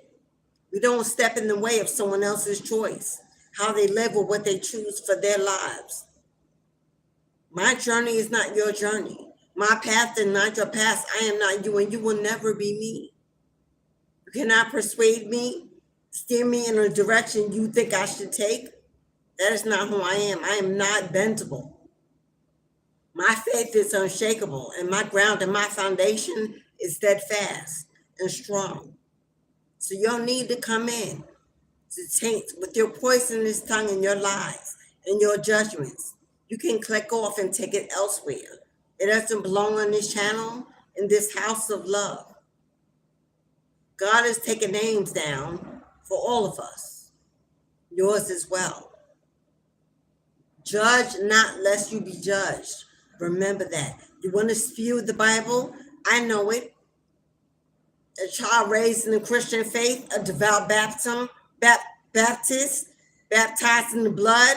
We don't step in the way of someone else's choice, how they live or what they choose for their lives. My journey is not your journey. My path is not your path. I am not you, and you will never be me. You cannot persuade me, steer me in a direction you think I should take. That is not who I am. I am not bendable. My faith is unshakable, and my ground and my foundation is steadfast and strong. So you don't need to come in to taint with your poisonous tongue and your lies and your judgments. You can click off and take it elsewhere. It doesn't belong on this channel, in this house of love. God has taken names down for all of us, yours as well. Judge not lest you be judged. Remember that. You want to spew the Bible? I know it. A child raised in the Christian faith, a devout Baptist, baptized in the blood,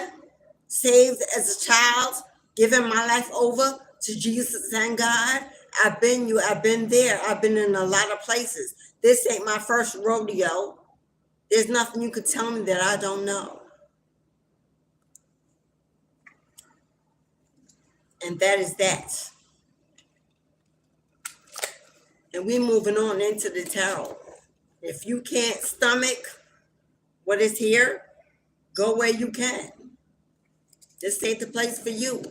saved as a child, giving my life over to Jesus and God. I've been you, I've been there, I've been in a lot of places. This ain't my first rodeo. There's nothing you could tell me that I don't know. And that is that. And we're moving on into the tarot. If you can't stomach what is here, go where you can. This ain't the place for you.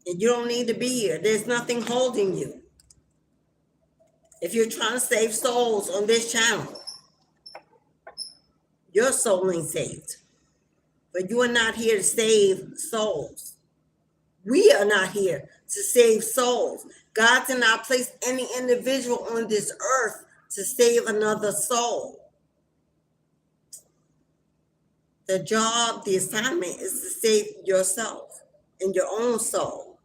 And you don't need to be here. There's nothing holding you. If you're trying to save souls on this channel, your soul ain't saved. But you are not here to save souls. We are not here to save souls. God did not place any individual on this earth to save another soul. The job, the assignment is to save yourself and your own soul.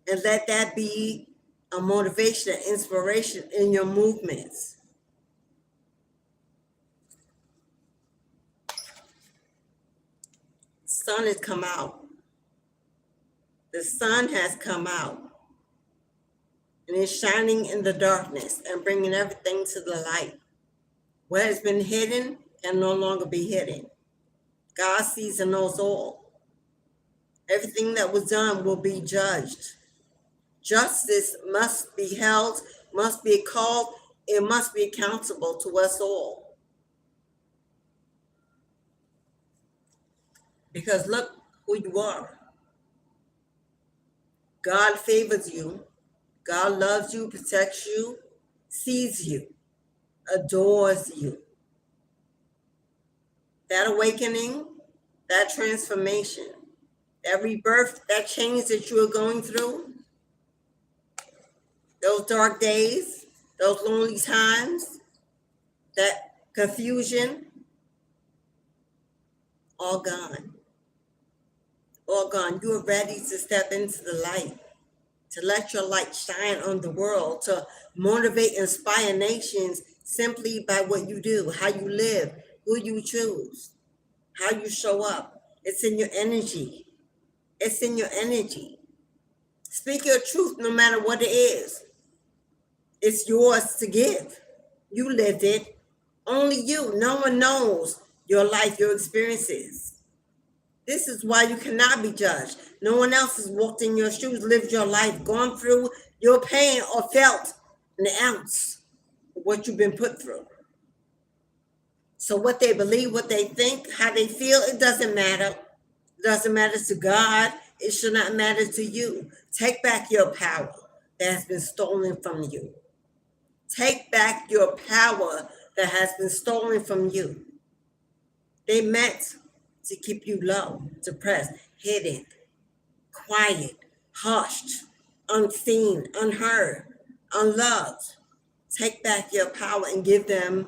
And let that be a motivation and inspiration in your movements. The sun has come out. The sun has come out and is shining in the darkness and bringing everything to the light. What has been hidden can no longer be hidden. God sees and knows all. Everything that was done will be judged. Justice must be held, must be called, it must be accountable to us all. Because look who you are. God favors you. God loves you, protects you, sees you, adores you. That awakening, that transformation, that rebirth, that change that you are going through, those dark days, those lonely times, that confusion, all gone. All gone. You are ready to step into the light, to let your light shine on the world, to motivate, inspire nations simply by what you do, how you live, who you choose, how you show up. It's in your energy. It's in your energy. Speak your truth no matter what it is. It's yours to give. You lived it. Only you. No one knows your life, your experiences. This is why you cannot be judged. No one else has walked in your shoes, lived your life, gone through your pain, or felt an ounce of what you've been put through. So what they believe, what they think, how they feel, it doesn't matter. It doesn't matter to God. It should not matter to you. Take back your power that has been stolen from you. Take back your power that has been stolen from you. They meant to keep you low, depressed, hidden, quiet, hushed, unseen, unheard, unloved. Take back your power and give them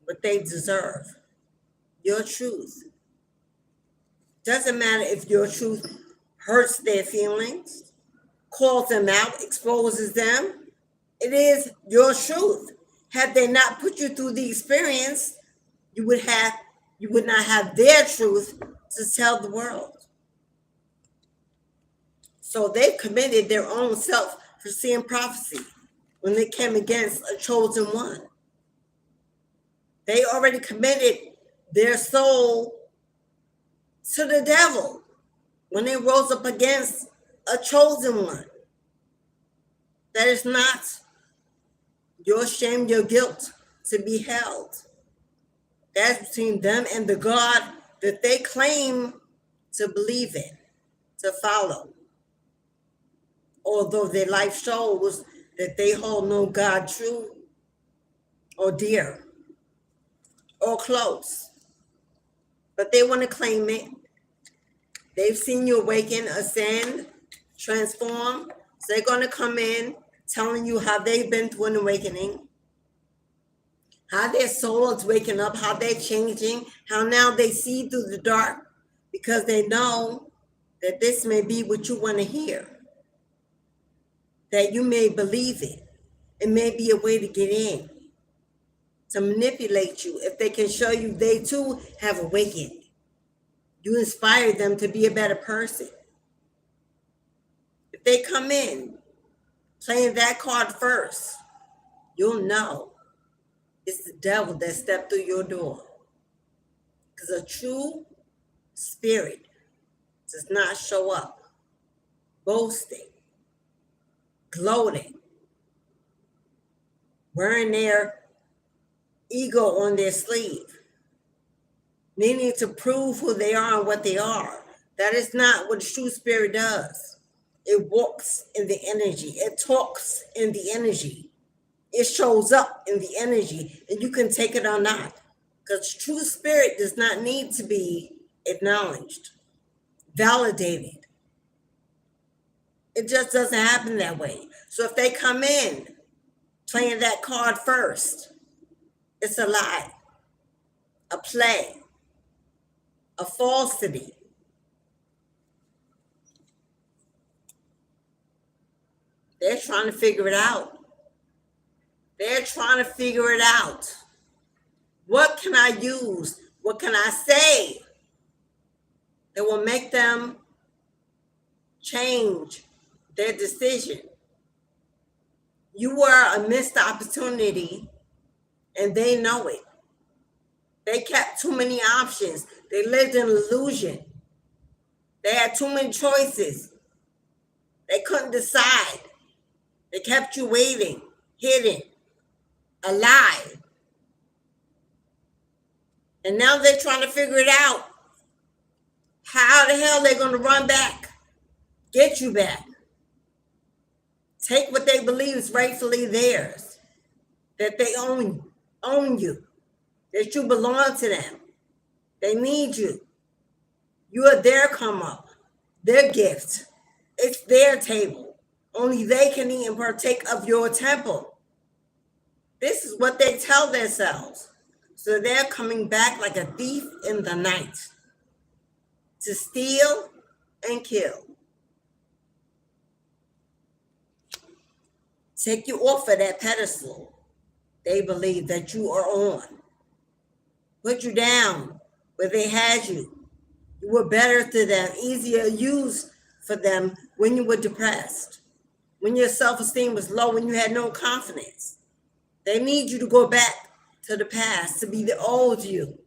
what they deserve. Your truth. Doesn't matter if your truth hurts their feelings, calls them out, exposes them. It is your truth. Had they not put you through the experience, you would not have their truth to tell the world. So they committed their own self-foreseeing prophecy when they came against a chosen one. They already committed their soul to the devil when they rose up against a chosen one. That is not your shame, your guilt to be held. That's between them and the God that they claim to believe in, to follow. Although their life shows that they hold no God true or dear or close. But they want to claim it. They've seen you awaken, ascend, transform. So they're going to come in telling you how they've been through an awakening, how their soul is waking up, how they're changing, how now they see through the dark because they know that this may be what you want to hear, that you may believe it. It may be a way to get in, to manipulate you. If they can show you they too have awakened, you inspire them to be a better person. If they come in playing that card first, you'll know it's the devil that stepped through your door. Because a true spirit does not show up boasting, gloating, wearing their ego on their sleeve, needing to prove who they are and what they are. That is not what a true spirit does. It walks in the energy. It talks in the energy. It shows up in the energy, and you can take it or not. Because true spirit does not need to be acknowledged, validated. It just doesn't happen that way. So if they come in playing that card first, it's a lie, a play, a falsity. They're trying to figure it out. They're trying to figure it out. What can I use? What can I say that will make them change their decision? You were a missed opportunity, and they know it. They kept too many options. They lived in illusion. They had too many choices. They couldn't decide. They kept you waiting, hidden, alive. And now they're trying to figure it out. How the hell they're going to run back, get you back, take what they believe is rightfully theirs, that they own you, that you belong to them. They need you. You are their come up, their gift. It's their table. Only they can eat and partake of your temple. This is what they tell themselves. So they're coming back like a thief in the night to steal and kill. Take you off of that pedestal they believe that you are on. Put you down where they had you. You were better to them, easier use for them when you were depressed, when your self-esteem was low, when you had no confidence. They need you to go back to the past, to be the old you.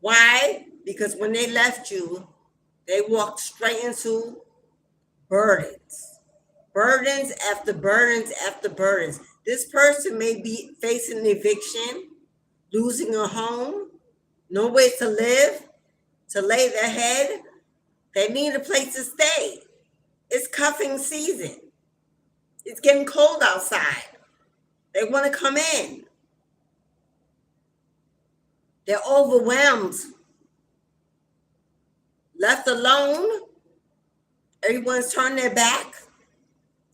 Why? Because when they left you, they walked straight into burdens. Burdens after burdens after burdens. This person may be facing eviction, losing a home, no way to live, to lay their head. They need a place to stay. It's cuffing season. It's getting cold outside. They want to come in. They're overwhelmed. Left alone. Everyone's turned their back.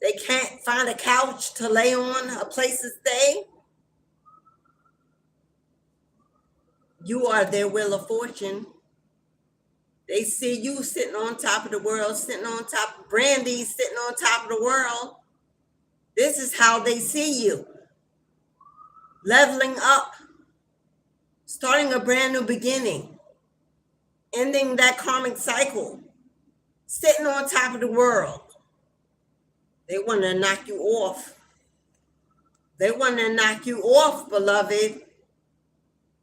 They can't find a couch to lay on, a place to stay. You are their wheel of fortune. They see you sitting on top of the world, sitting on top of Brandy, sitting on top of the world. This is how they see you. Leveling up, starting a brand new beginning, ending that karmic cycle, sitting on top of the world. They want to knock you off. They want to knock you off, beloved.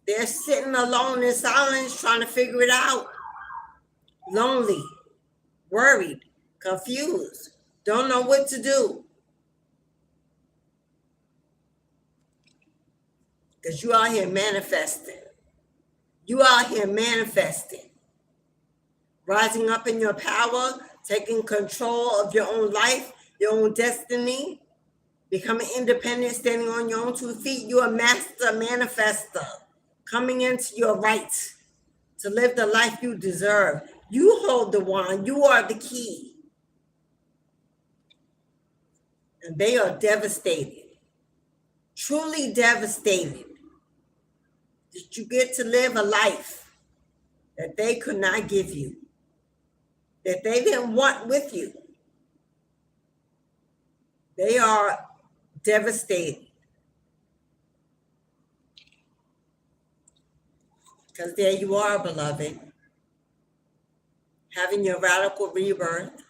They're sitting alone in silence trying to figure it out. Lonely, worried, confused, don't know what to do. Because you out here manifesting. You out here manifesting. Rising up in your power, taking control of your own life, your own destiny, becoming independent, standing on your own 2 feet. You're a master manifester, coming into your rights to live the life you deserve. You hold the wand. You are the key. And they are devastated, truly devastated, that you get to live a life that they could not give you, that they didn't want with you. They are devastated. Because there you are, beloved, having your radical rebirth,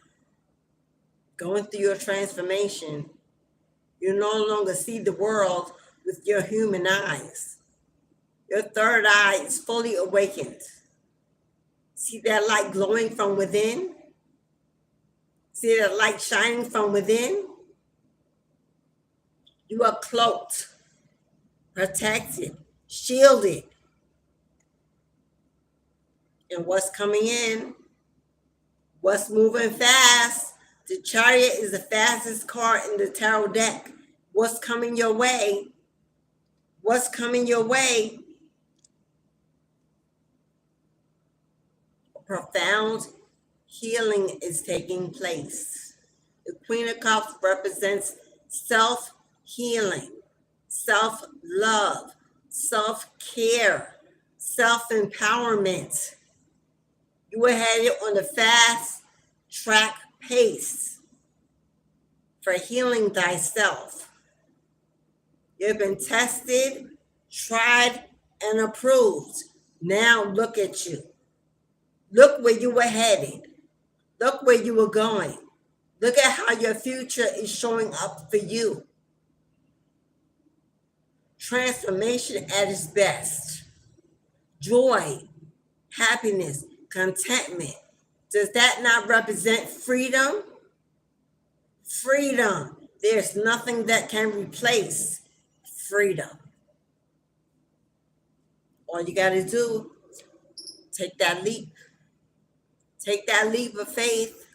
going through your transformation. You no longer see the world with your human eyes. Your third eye is fully awakened. See that light glowing from within? See that light shining from within? You are cloaked, protected, shielded. And what's coming in? What's moving fast? The Chariot is the fastest card in the tarot deck. What's coming your way? What's coming your way? A profound healing is taking place. The Queen of Cups represents self-healing, self-love, self-care, self-empowerment. You are headed on a fast track pace for healing thyself. You've been tested, tried, and approved. Now look at you. Look where you were headed. Look where you were going. Look at how your future is showing up for you. Transformation at its best. Joy, happiness, contentment. Does that not represent freedom? Freedom. There's nothing that can replace freedom. All you got to do, take that leap. Take that leap of faith.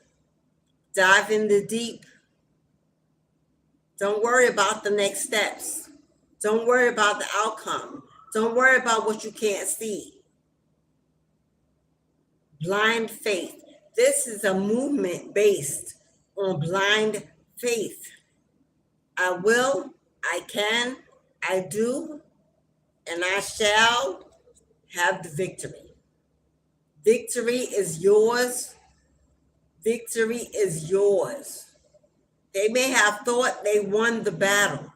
Dive in the deep. Don't worry about the next steps. Don't worry about the outcome. Don't worry about what you can't see. Blind faith. This is a movement based on blind faith. I will, I can, I do, and I shall have the victory. Victory is yours. Victory is yours. They may have thought they won the battle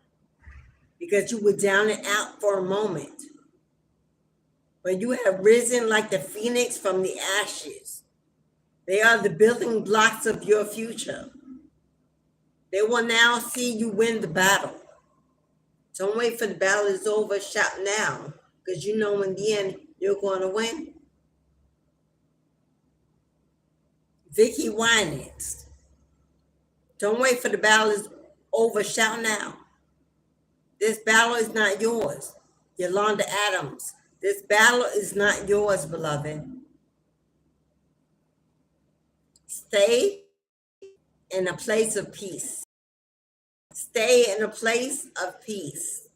because you were down and out for a moment. But you have risen like the phoenix from the ashes. They are the building blocks of your future. They will now see you win the battle. Don't wait for the battle is over. Shout now, because you know in the end you're going to win. Vicky Winans. Don't wait for the battle is over. Shout now. This battle is not yours. Yolanda Adams. This battle is not yours, beloved. Stay in a place of peace. Stay in a place of peace.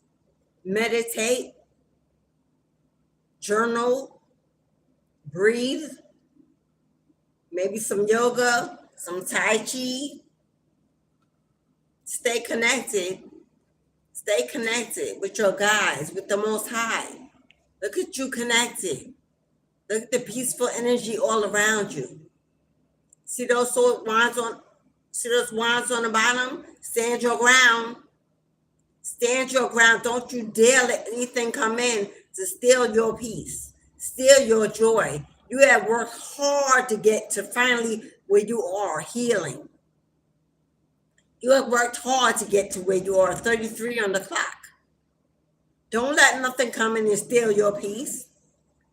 Meditate, journal, breathe, maybe some yoga, some Tai Chi. Stay connected. Stay connected with your guides, with the Most High. Look at you connected. Look at the peaceful energy all around you. See those sword wands on See those wands on the bottom? Stand your ground. Stand your ground. Don't you dare let anything come in to steal your peace, steal your joy. You have worked hard to get to finally where you are, healing. You have worked hard to get to where you are, 33 on the clock. Don't let nothing come in and steal your peace,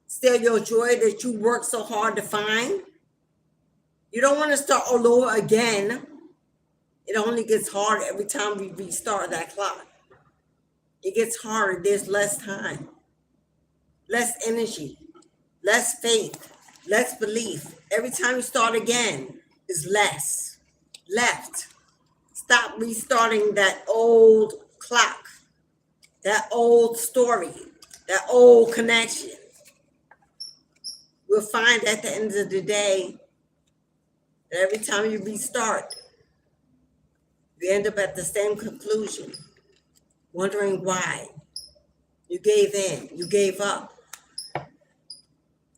steal your joy that you worked so hard to find. You don't want to start all over again. It only gets harder every time we restart that clock. It gets harder. There's less time, less energy, less faith, less belief. Every time you start again, is less left. Stop restarting that old clock, that old story, that old connection. We'll find at the end of the day that every time you restart, you end up at the same conclusion, wondering why. You gave in, you gave up.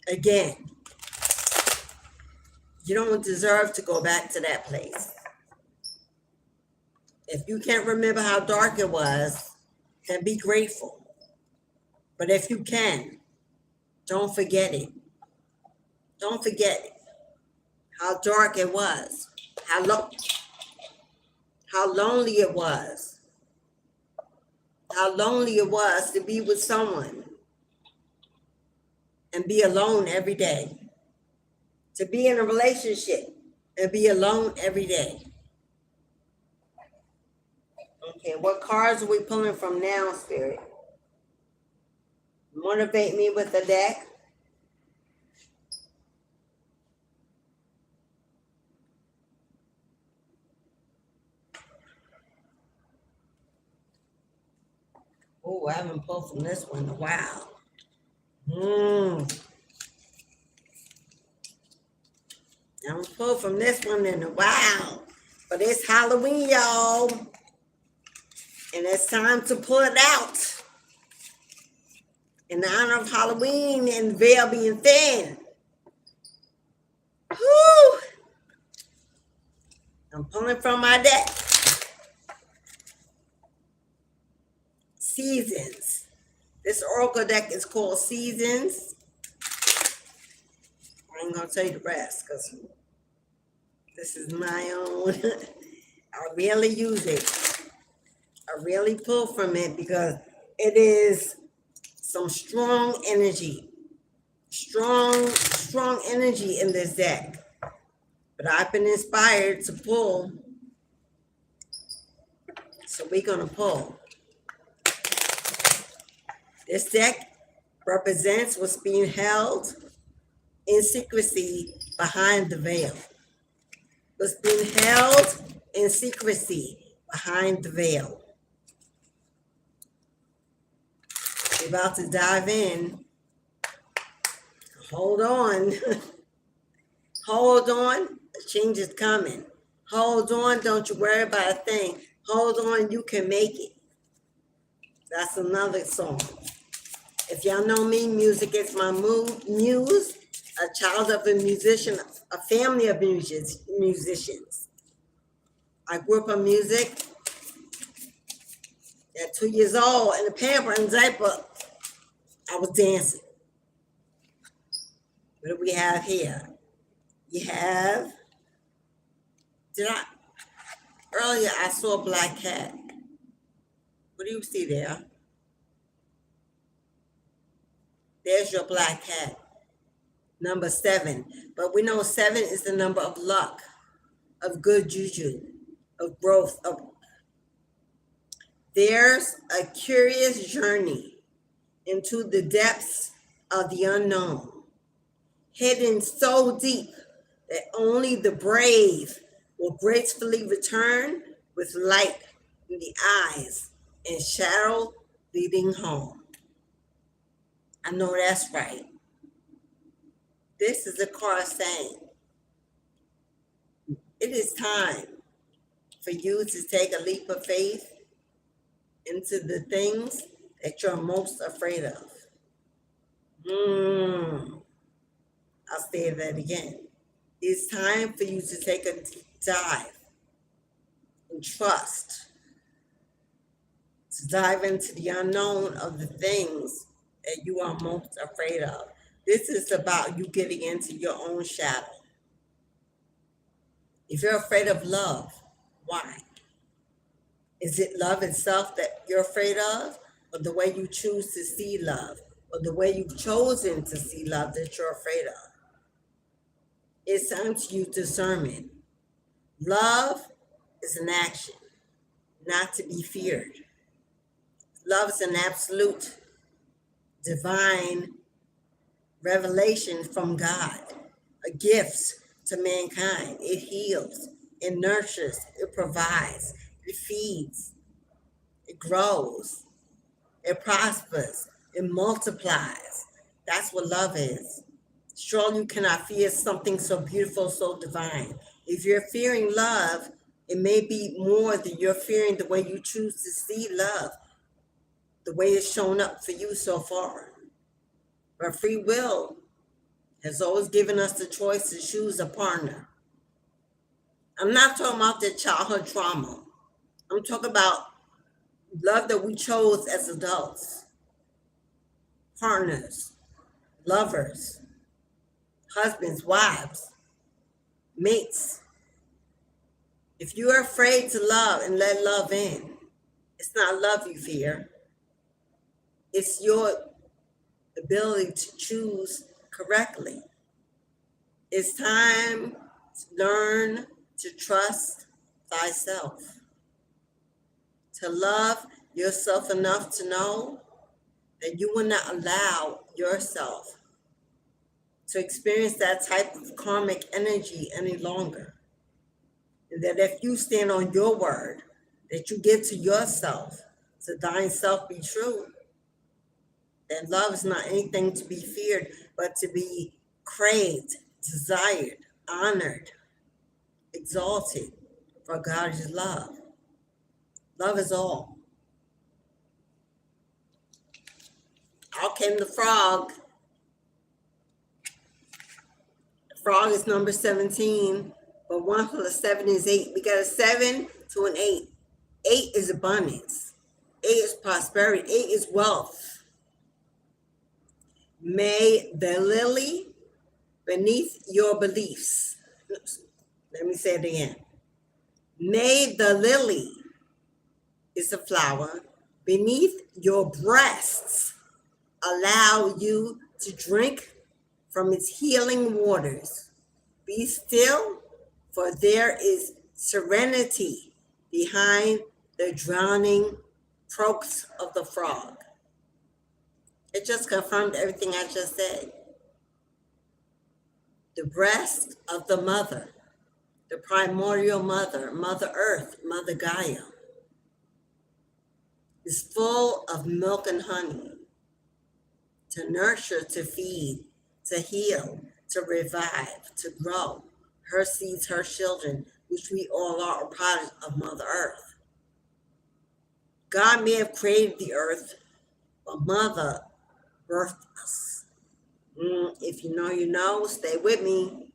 Again, you don't deserve to go back to that place. If you can't remember how dark it was, then be grateful. But if you can, don't forget it. Don't forget it. How dark it was. How lonely it was. How lonely it was to be with someone and be alone every day. To be in a relationship and be alone every day. Okay, what cards are we pulling from now, Spirit? Motivate me with the deck. Oh, I haven't pulled from this one in a while. I haven't pulled from this one in a while. But it's Halloween, y'all. And it's time to pull it out. In honor of Halloween and the veil being thin. Whew. I'm pulling from my deck. Seasons. This oracle deck is called Seasons. I ain't gonna tell you the rest because this is my own. I really use it. I really pull from it because it is some strong energy. Strong energy in this deck. But I've been inspired to pull. So we're gonna pull. This deck represents what's being held in secrecy behind the veil. What's being held in secrecy behind the veil. We're about to dive in. Hold on. Hold on. The change is coming. Hold on. Don't you worry about a thing. Hold on. You can make it. That's another song. If y'all know me, music is my muse, a child of a musician, a family of musicians. I grew up on music. At 2 years old, in a pamper and diaper, I was dancing. What do we have here? You have, earlier I saw a black cat. What do you see there? There's your black cat. Number 7. But we know 7 is the number of luck, of good juju, of growth. There's a curious journey into the depths of the unknown, hidden so deep that only the brave will gracefully return with light in the eyes and shadow leading home. I know that's right. This is a card saying it is time for you to take a leap of faith into the things that you're most afraid of. I'll say that again. It's time for you to take a deep dive and trust, to dive into the unknown of the things that you are most afraid of. This is about you getting into your own shadow. If you're afraid of love, why? Is it love itself that you're afraid of, or the way you choose to see love, or the way you've chosen to see love that you're afraid of? It's time to use discernment. Love is an action, not to be feared. Love is an absolute divine revelation from God, a gift to mankind. It heals, it nurtures, it provides, it feeds, it grows, it prospers, it multiplies. That's what love is. Surely you cannot fear something so beautiful, so divine. If you're fearing love, it may be more than you're fearing the way you choose to see love, the way it's shown up for you so far. But free will has always given us the choice to choose a partner. I'm not talking about the childhood trauma. I'm talking about love that we chose as adults. Partners, lovers, husbands, wives, mates. If you are afraid to love and let love in, it's not love you fear. It's your ability to choose correctly. It's time to learn to trust thyself, to love yourself enough to know that you will not allow yourself to experience that type of karmic energy any longer. And that if you stand on your word, that you give to yourself, to thine self be true, that love is not anything to be feared, but to be craved, desired, honored, exalted, for God is love. Love is all. Out came the frog. The frog is number 17, but 1 plus 7 is 8. We got a 7 to an 8. 8 is abundance. 8 is prosperity. 8 is wealth. May the lily beneath your beliefs. Let me say it again. May the lily is a flower beneath your breasts allow you to drink from its healing waters. Be still, for there is serenity behind the drowning croaks of the frog. It just confirmed everything I just said. The breast of the mother, the primordial mother, Mother Earth, Mother Gaia, is full of milk and honey to nurture, to feed, to heal, to revive, to grow. Her seeds, her children, which we all are a product of Mother Earth. God may have created the earth, but Mother birthed us. If you know, you know. Stay with me.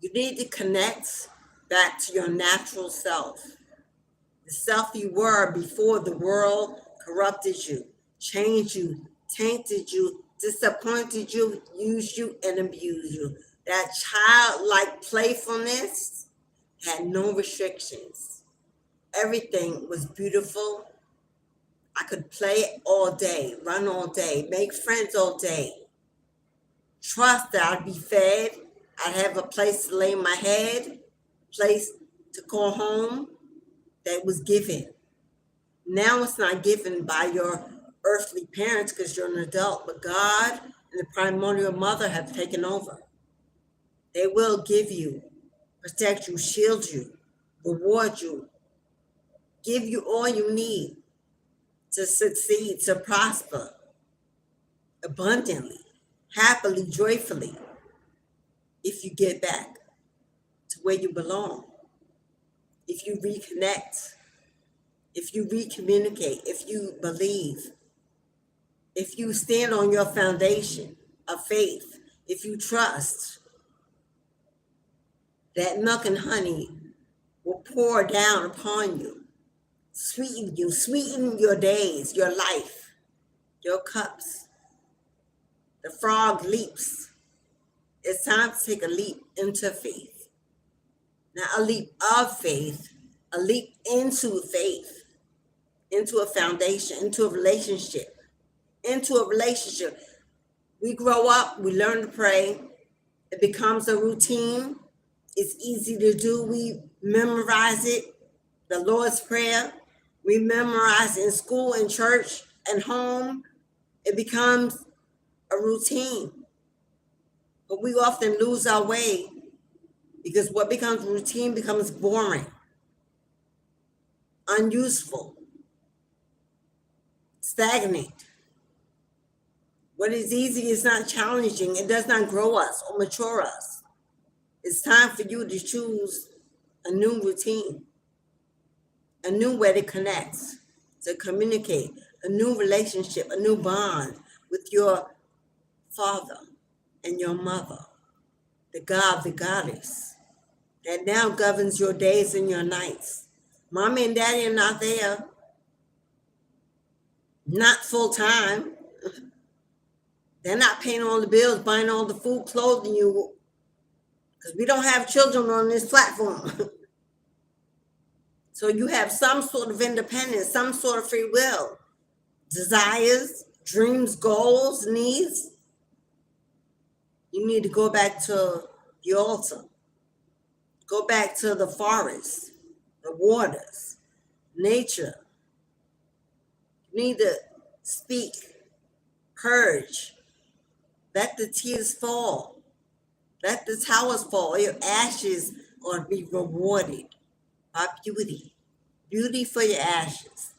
You need to connect back to your natural self, the self you were before the world corrupted you, changed you, tainted you, disappointed you, used you, and abused you. That childlike playfulness had no restrictions. Everything was beautiful. I could play all day, run all day, make friends all day. Trust that I'd be fed. I'd have a place to lay my head, place to call home. That was given. Now it's not given by your earthly parents because you're an adult, but God and the primordial mother have taken over. They will give you, protect you, shield you, reward you, give you all you need to succeed, to prosper abundantly, happily, joyfully, if you get back to where you belong, if you reconnect, if you recommunicate, if you believe, if you stand on your foundation of faith, if you trust, that milk and honey will pour down upon you, sweeten your days, your life, your cups. The frog leaps. It's time to take a leap into faith. Not a leap of faith, a leap into faith, into a foundation, into a relationship, We grow up, we learn to pray. It becomes a routine. It's easy to do. We memorize it. The Lord's Prayer, we memorize in school, in church, and home. It becomes a routine. But we often lose our way because what becomes routine becomes boring, unuseful, stagnant. What is easy is not challenging. It does not grow us or mature us. It's time for you to choose a new routine, a new way to connect, to communicate, a new relationship, a new bond with your father and your mother, the God, the goddess, that now governs your days and your nights. Mommy and daddy are not there, not full time. They're not paying all the bills, buying all the food, clothing you, because we don't have children on this platform. So you have some sort of independence, some sort of free will, desires, dreams, goals, needs. You need to go back to the altar. Go back to the forest, the waters, nature. You need to speak, purge. Let the tears fall. Let the towers fall. Your ashes are to be rewarded by beauty. Beauty for your ashes.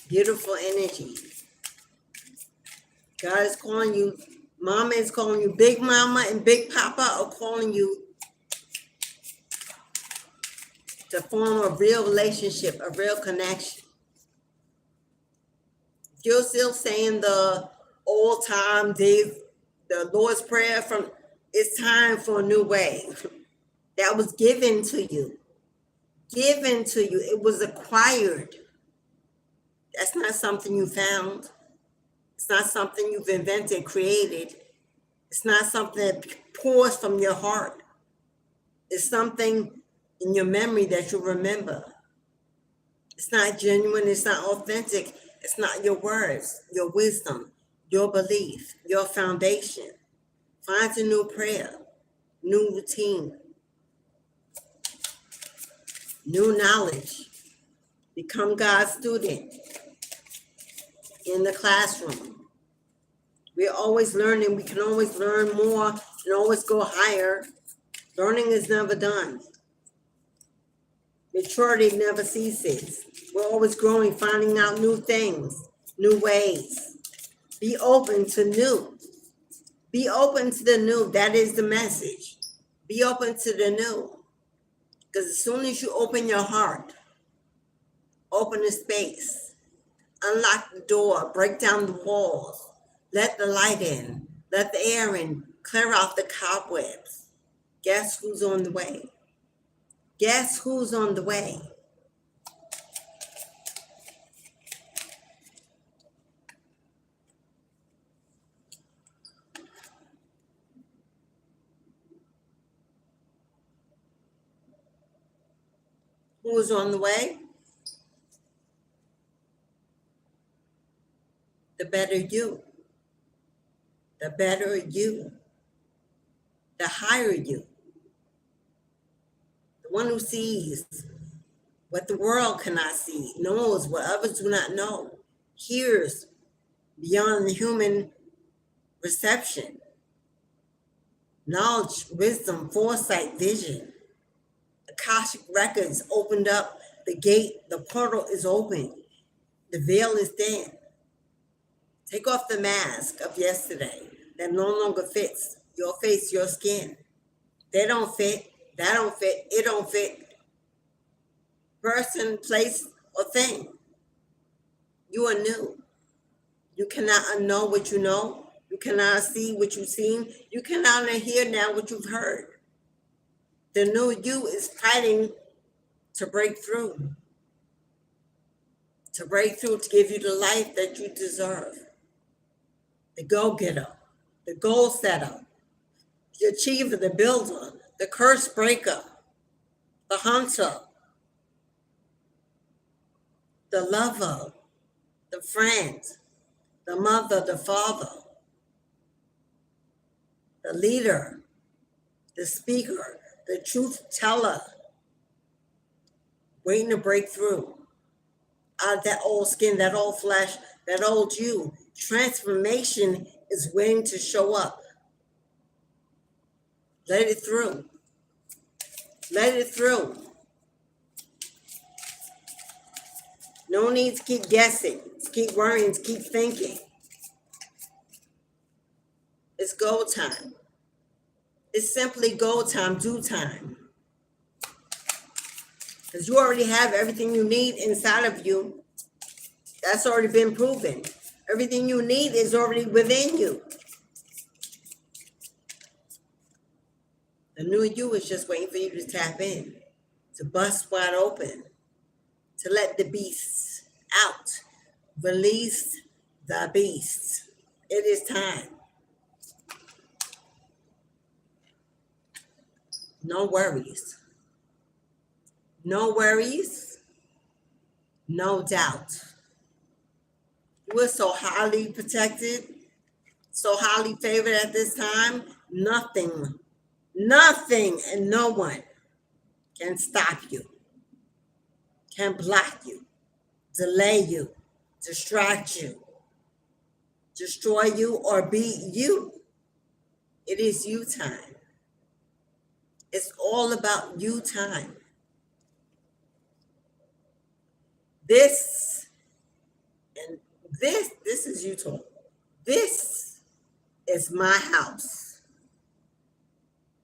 Beautiful energy. God is calling you. Mama is calling you. Big Mama and Big Papa are calling you to form a real relationship, a real connection. If you're still saying the old time days, the Lord's Prayer, it's time for a new way. That was given to you. Given to you. It was acquired. That's not something you found. It's not something you've invented, created. It's not something that pours from your heart. It's something in your memory that you remember. It's not genuine. It's not authentic. It's not your words, your wisdom, your belief, your foundation. Find a new prayer, new routine, new knowledge. Become God's student in the classroom. We're always learning. We can always learn more and always go higher. Learning is never done. Maturity never ceases. We're always growing, finding out new things, new ways. Be open to new. Be open to the new. That is the message. Be open to the new. Because as soon as you open your heart, open the space, unlock the door, break down the walls, let the light in, let the air in, clear out the cobwebs. Guess who's on the way? Guess who's on the way? Who's on the way? The better you. The better you. The higher you. The one who sees what the world cannot see, knows what others do not know, hears beyond the human reception. Knowledge, wisdom, foresight, vision. Akashic records opened up the gate, the portal is open, the veil is thin. Take off the mask of yesterday that no longer fits your face, your skin. They don't fit, that don't fit, it don't fit. Person, place, or thing. You are new. You cannot unknow what you know. You cannot see what you've seen. You cannot hear now what you've heard. The new you is fighting to break through. To break through, to give you the life that you deserve. The go-getter, the goal setter, the achiever, the builder, the curse breaker, the hunter, the lover, the friend, the mother, the father, the leader, the speaker, the truth teller, waiting to break through out of that old skin, that old flesh, that old you. Transformation is waiting to show up. Let it through. Let it through. No need to keep guessing, to keep worrying, to keep thinking. It's go time. It's simply go time, do time. Because you already have everything you need inside of you. That's already been proven. Everything you need is already within you. The new you is just waiting for you to tap in, to bust wide open, to let the beasts out. Release the beasts. It is time. No worries. No worries. No doubt. You are so highly protected, so highly favored at this time. Nothing and no one can stop you, can block you, delay you, distract you, destroy you, or beat you. It is you time. It's all about you time. This is you talk. This is my house,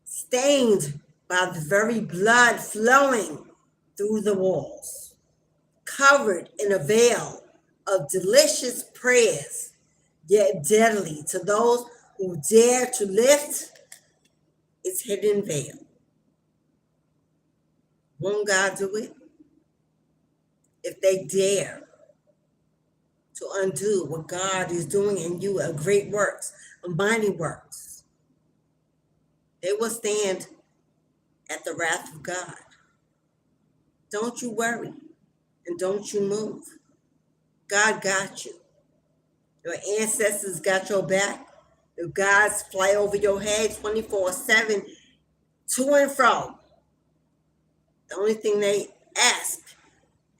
stained by the very blood flowing through the walls, covered in a veil of delicious prayers, yet deadly to those who dare to lift its hidden veil. Won't God do it? If they dare to undo what God is doing in you, a great works, a mighty works, they will stand at the wrath of God. Don't you worry and don't you move. God got you. Your ancestors got your back. Your gods fly over your head 24/7, to and fro. The only thing they ask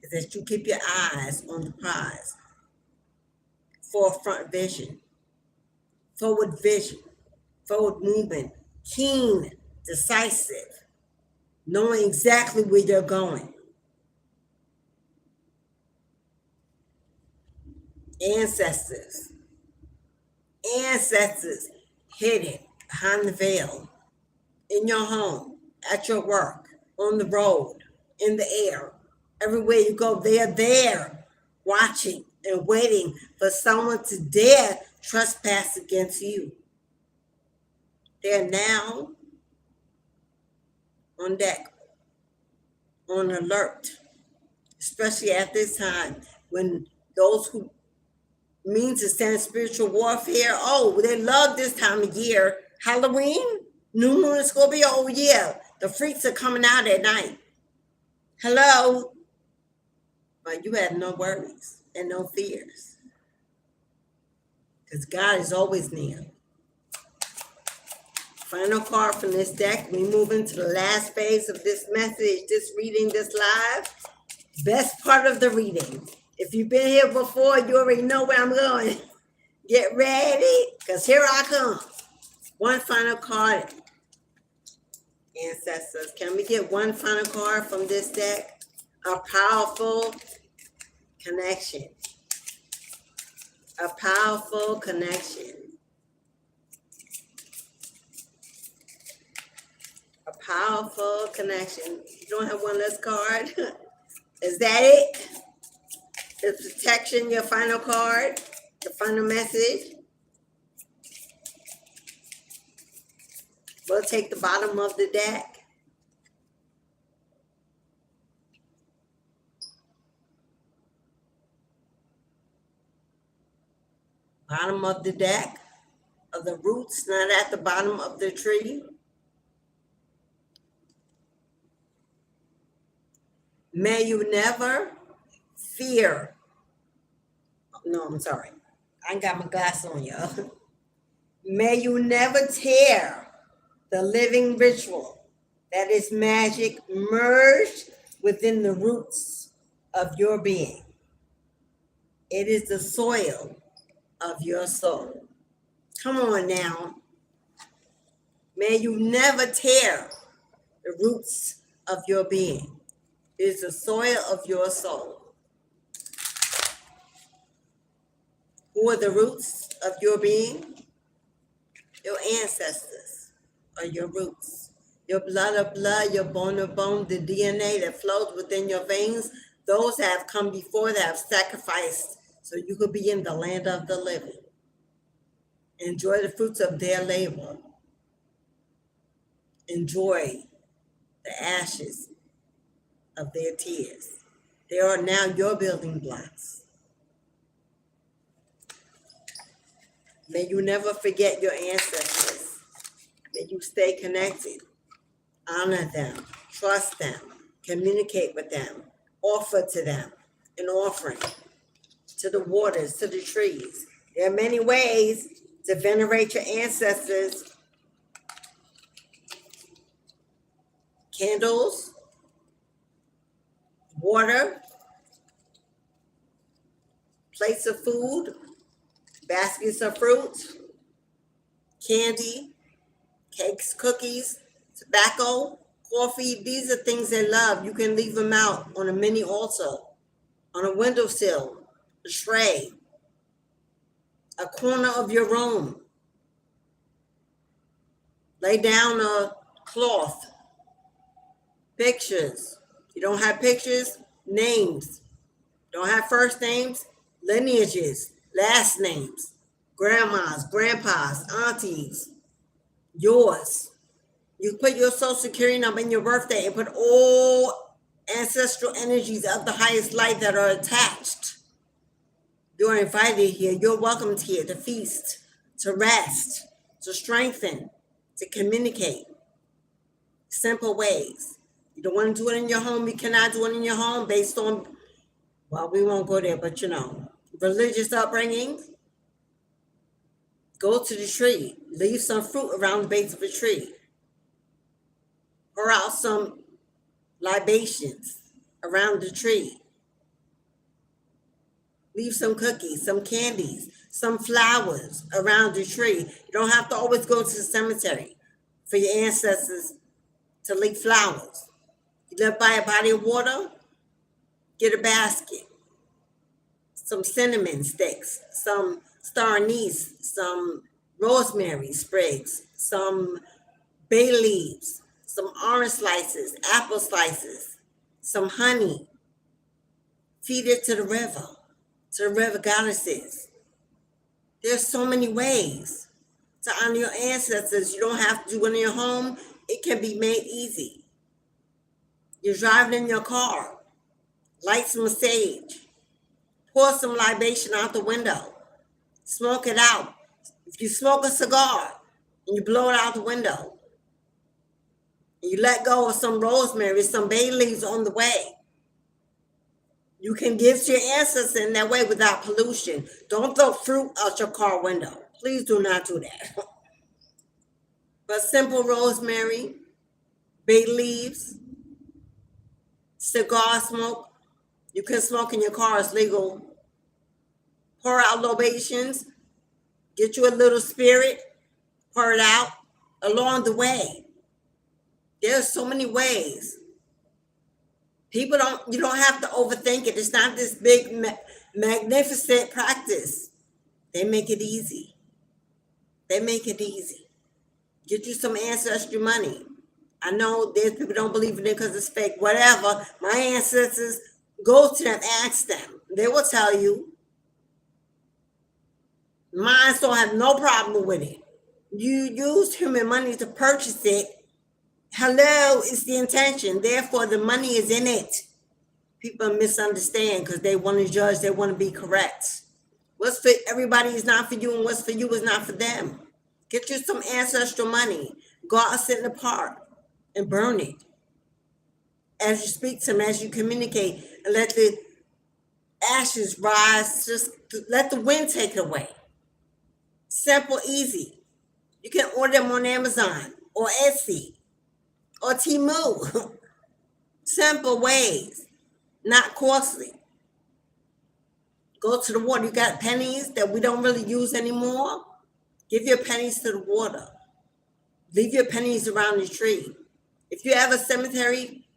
is that you keep your eyes on the prize. Forefront vision, forward movement, keen, decisive, knowing exactly where you're going. Ancestors hidden behind the veil, in your home, at your work, on the road, in the air, everywhere you go, they are there watching and waiting for someone to dare trespass against you. They're now on deck, on alert, especially at this time when those who mean to stand spiritual warfare, oh, they love this time of year. Halloween, New Moon, Scorpio, oh yeah, the freaks are coming out at night. Hello? But you have no worries and no fears, because God is always near. Final card from this deck. We move into the last phase of this message, this reading, this live. Best part of the reading. If you've been here before, you already know where I'm going. Get ready, because here I come. One final card. Ancestors, can we get one final card from this deck? A powerful connection. A powerful connection. A powerful connection. You don't have one less card? Is that it? Is protection your final card? The final message? We'll take the bottom of the deck. Bottom of the deck of the roots, not at the bottom of the tree. May you never fear. No, I'm sorry. I ain't got my glass on, y'all. May you never tear the living ritual that is magic merged within the roots of your being. It is the soil of your soul. Come on now. May you never tear the roots of your being. It is the soil of your soul. Who are the roots of your being? Your ancestors are your roots. Your blood of blood, your bone of bone, the DNA that flows within your veins, those that have come before, that have sacrificed so you could be in the land of the living. Enjoy the fruits of their labor. Enjoy the ashes of their tears. They are now your building blocks. May you never forget your ancestors. May you stay connected. Honor them. Trust them. Communicate with them. Offer to them an offering. To the waters, to the trees. There are many ways to venerate your ancestors. Candles, water, plates of food, baskets of fruit, candy, cakes, cookies, tobacco, coffee. These are things they love. You can leave them out on a mini altar, on a windowsill, a tray, a corner of your room. Lay down a cloth, pictures. You don't have pictures, names. Don't have first names, lineages, last names, grandmas, grandpas, aunties, yours. You put your social security number in your birthday and put all ancestral energies of the highest light that are attached. You're invited here. You're welcomed here to feast, to rest, to strengthen, to communicate. Simple ways. You don't want to do it in your home. You cannot do it in your home based on, well, we won't go there, but religious upbringing. Go to the tree. Leave some fruit around the base of a tree. Pour out some libations around the tree. Leave some cookies, some candies, some flowers around the tree. You don't have to always go to the cemetery for your ancestors to leave flowers. You live by a body of water, get a basket, some cinnamon sticks, some star anise, some rosemary sprigs, some bay leaves, some orange slices, apple slices, some honey. Feed it to the river goddesses. There's so many ways to honor your ancestors. You don't have to do it in your home. It can be made easy. You're driving in your car, light some sage, pour some libation out the window, smoke it out. If you smoke a cigar and you blow it out the window, and you let go of some rosemary, some bay leaves on the way, you can give to your ancestors in that way without pollution. Don't throw fruit out your car window. Please do not do that. But simple rosemary, bay leaves, cigar smoke. You can smoke in your car, it's legal. Pour out libations. Get you a little spirit. Pour it out along the way. There's so many ways. You don't have to overthink it. It's not this big, magnificent practice. They make it easy. They make it easy. Get you some ancestral money. I know there's people don't believe in it because it's fake. Whatever. My ancestors, go to them, ask them. They will tell you. Mine don't have no problem with it. You use human money to purchase it. Hello, it's the intention. Therefore, the money is in it. People misunderstand because they want to judge, they want to be correct. What's for everybody is not for you, and what's for you is not for them. Get you some ancestral money. Go out, sit in the park, and burn it. As you speak to them, as you communicate, and let the ashes rise, just let the wind take it away. Simple, easy. You can order them on Amazon or Etsy or Temu. Simple ways, not costly. Go to the water. You got pennies that we don't really use anymore. Give your pennies to the water. Leave your pennies around the tree. If you have a cemetery,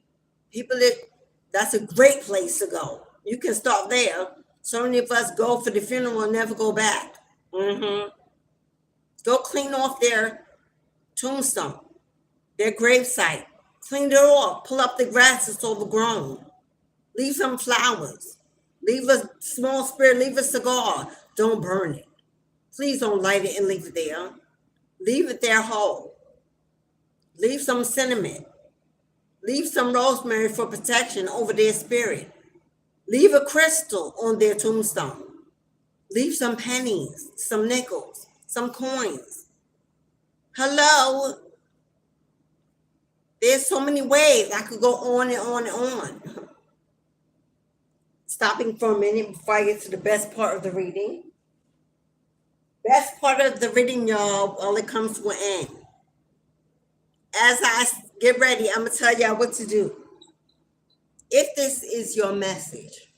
that's a great place to go. You can start there. So many of us go for the funeral and never go back. Go clean off their tombstone, their gravesite. Clean it off. Pull up the grass that's overgrown. Leave some flowers. Leave a small spirit. Leave a cigar. Don't burn it. Please don't light it and leave it there. Leave it there whole. Leave some cinnamon. Leave some rosemary for protection over their spirit. Leave a crystal on their tombstone. Leave some pennies, some nickels, some coins. Hello. There's so many ways. I could go on and on and on. Stopping for a minute before I get to the best part of the reading. Best part of the reading, y'all, while it comes to an end. As I get ready, I'm going to tell y'all what to do. If this is your message,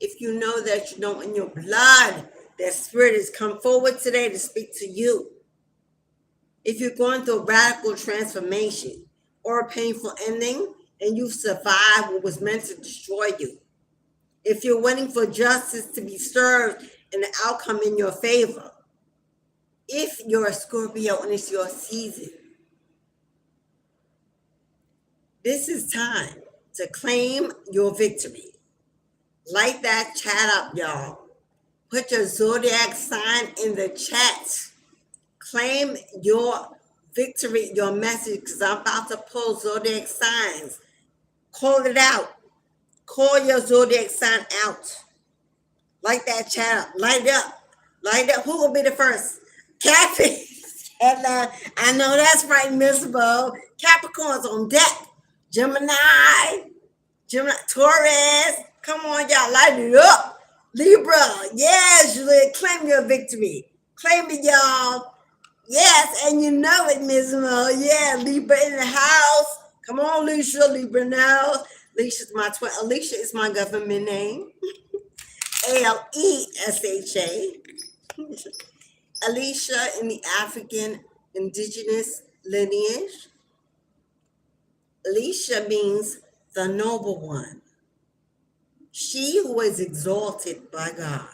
if you know that you know in your blood that spirit has come forward today to speak to you, if you're going through a radical transformation or a painful ending and you've survived what was meant to destroy you, if you're waiting for justice to be served and the outcome in your favor, if you're a Scorpio and it's your season, this is time to claim your victory. Light that chat up, y'all. Put your zodiac sign in the chat. Claim your victory, your message, because I'm about to pull zodiac signs. Call it out. Call your zodiac sign out. Light that chat up. Light up. Light up. Who will be the first? Kathy. Hello. I know that's right, Miss Bo. Capricorn's on deck. Gemini, Taurus. Come on, y'all. Light it up. Libra. Yes, Julia. Claim your victory. Claim it, y'all. Yes, and you know it, Miss Mo. Yeah, Libra in the house. Come on, Alicia. Libra now. Alicia is my government name. Alesha. Alicia in the African indigenous lineage. Alicia means the noble one. She who is exalted by God.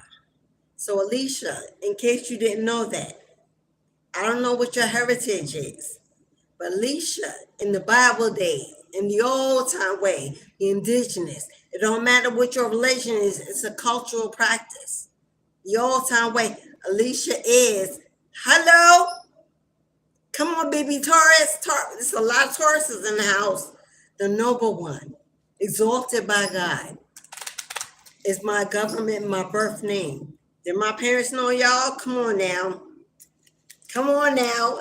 So Alicia, in case you didn't know that, I don't know what your heritage is, but Alicia, in the Bible days, in the old time way, the indigenous, it don't matter what your religion is, it's a cultural practice. The old time way, Alicia is, hello, come on, baby Taurus. There's a lot of Tauruses in the house. The noble one, exalted by God, is my government, my birth name. Did my parents know y'all? Come on now. Come on now.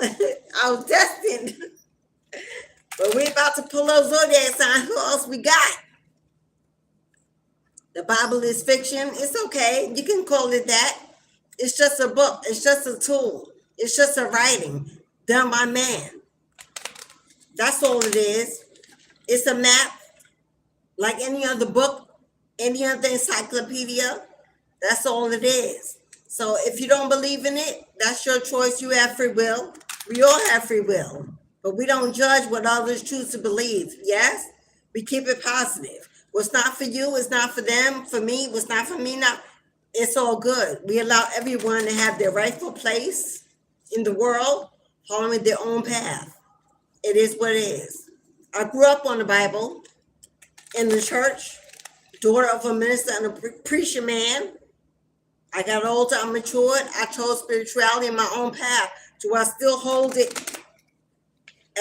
I was destined. But we about to pull those zodiac signs. Who else we got? The Bible is fiction. It's okay. You can call it that. It's just a book. It's just a tool. It's just a writing done by man. That's all it is. It's a map, like any other book, any other encyclopedia. That's all it is. So if you don't believe in it, that's your choice. You have free will. We all have free will. But we don't judge what others choose to believe. Yes? We keep it positive. What's not for you is not for them. For me, what's not for me, not. It's all good. We allow everyone to have their rightful place in the world, following their own path. It is what it is. I grew up on the Bible, in the church, daughter of a minister and a preacher man. I got older, I matured, I chose spirituality in my own path. Do I still hold it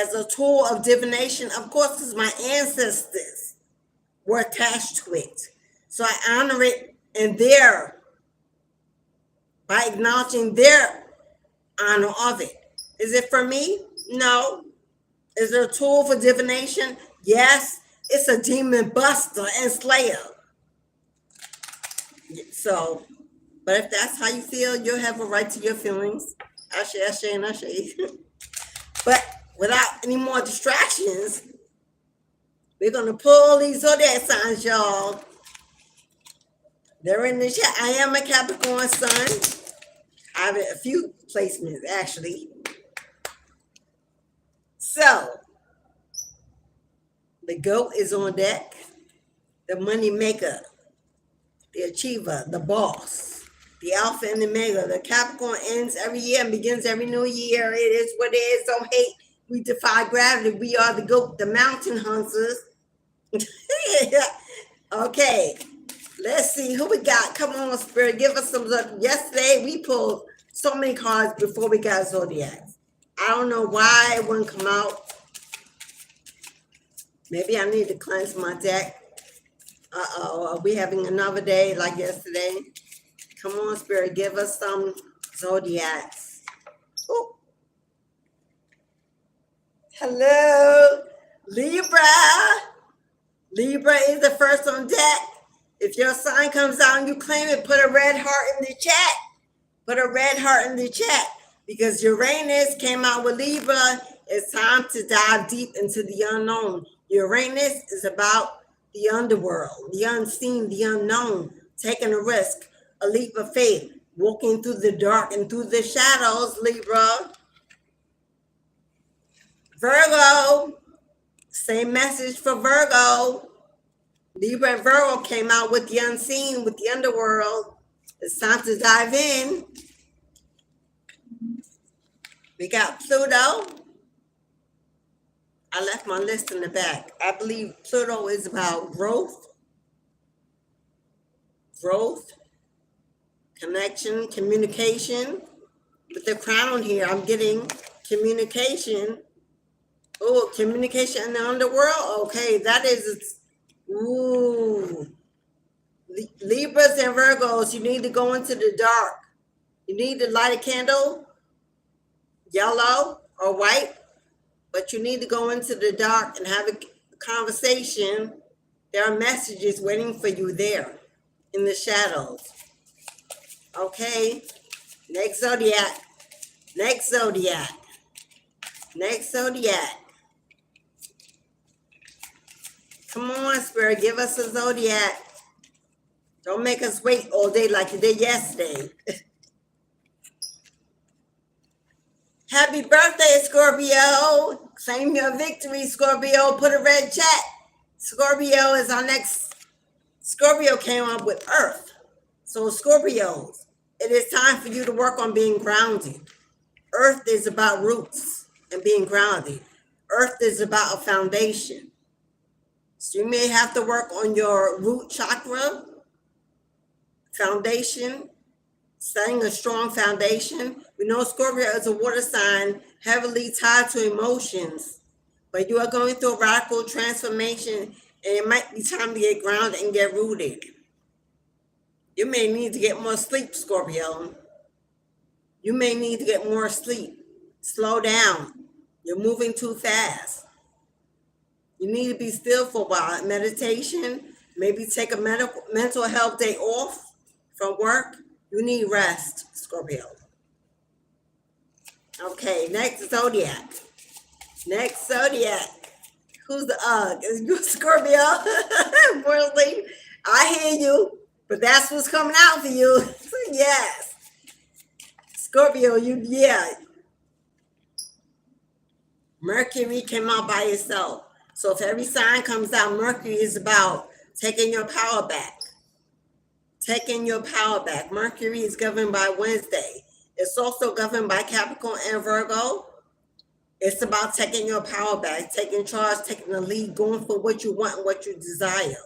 as a tool of divination? Of course, because my ancestors were attached to it. So I honor it in their, by acknowledging their honor of it. Is it for me? No. Is it a tool for divination? Yes. It's a demon buster and slayer. So, but if that's how you feel, you'll have a right to your feelings. Ashe, ashe, and ashe. But without any more distractions, we're going to pull these zodiac signs, y'all. They're in the chat. I am a Capricorn sun. I have a few placements, actually. So, the GOAT is on deck. The money maker, the achiever, the boss, the alpha and the omega. The Capricorn ends every year and begins every new year. It is what it is. Don't hate. We defy gravity. We are the GOAT, the mountain hunters. Okay, let's see who we got. Come on, Spirit, give us some. Yesterday we pulled so many cards before we got Zodiac. I don't know why it wouldn't come out. Maybe I need to cleanse my deck. Are we having another day like yesterday? Come on, Spirit, give us some Zodiacs. Ooh. Hello, Libra. Libra is the first on deck. If your sign comes out and you claim it, put a red heart in the chat. Put a red heart in the chat. Because Uranus came out with Libra. It's time to dive deep into the unknown. Uranus is about the underworld, the unseen, the unknown, taking a risk, a leap of faith, walking through the dark and through the shadows, Libra. Virgo, same message for Virgo. Libra and Virgo came out with the unseen, with the underworld. It's time to dive in. We got Pluto. I left my list in the back. I believe Pluto is about growth, connection, communication. With the crown here, I'm getting communication. Oh, communication in the underworld. Okay, that is, ooh. Libras and Virgos, you need to go into the dark. You need to light a candle, yellow or white, but you need to go into the dark and have a conversation. There are messages waiting for you there in the shadows. Okay, next zodiac, next zodiac, next zodiac. Come on, Spirit, give us a zodiac. Don't make us wait all day like you did yesterday. Happy birthday, Scorpio. Claim your victory, Scorpio. Put a red chat. Scorpio is our next. Scorpio came up with Earth. So Scorpios, it is time for you to work on being grounded. Earth is about roots and being grounded. Earth is about a foundation. So you may have to work on your root chakra, foundation, setting a strong foundation. We know Scorpio is a water sign heavily tied to emotions, but you are going through a radical transformation and it might be time to get grounded and get rooted. You may need to get more sleep, Scorpio. You may need to get more sleep. Slow down. You're moving too fast. You need to be still for a while. Meditation, maybe take a mental health day off from work. You need rest, Scorpio. Okay, next zodiac. Next zodiac. Who's the Is you Scorpio? Unfortunately, I hear you, but that's what's coming out for you. Yes. Scorpio, yeah. Mercury came out by itself. So if every sign comes out, Mercury is about taking your power back. Taking your power back. Mercury is governed by Wednesday. It's also governed by Capricorn and Virgo. It's about taking your power back, taking charge, taking the lead, going for what you want and what you desire.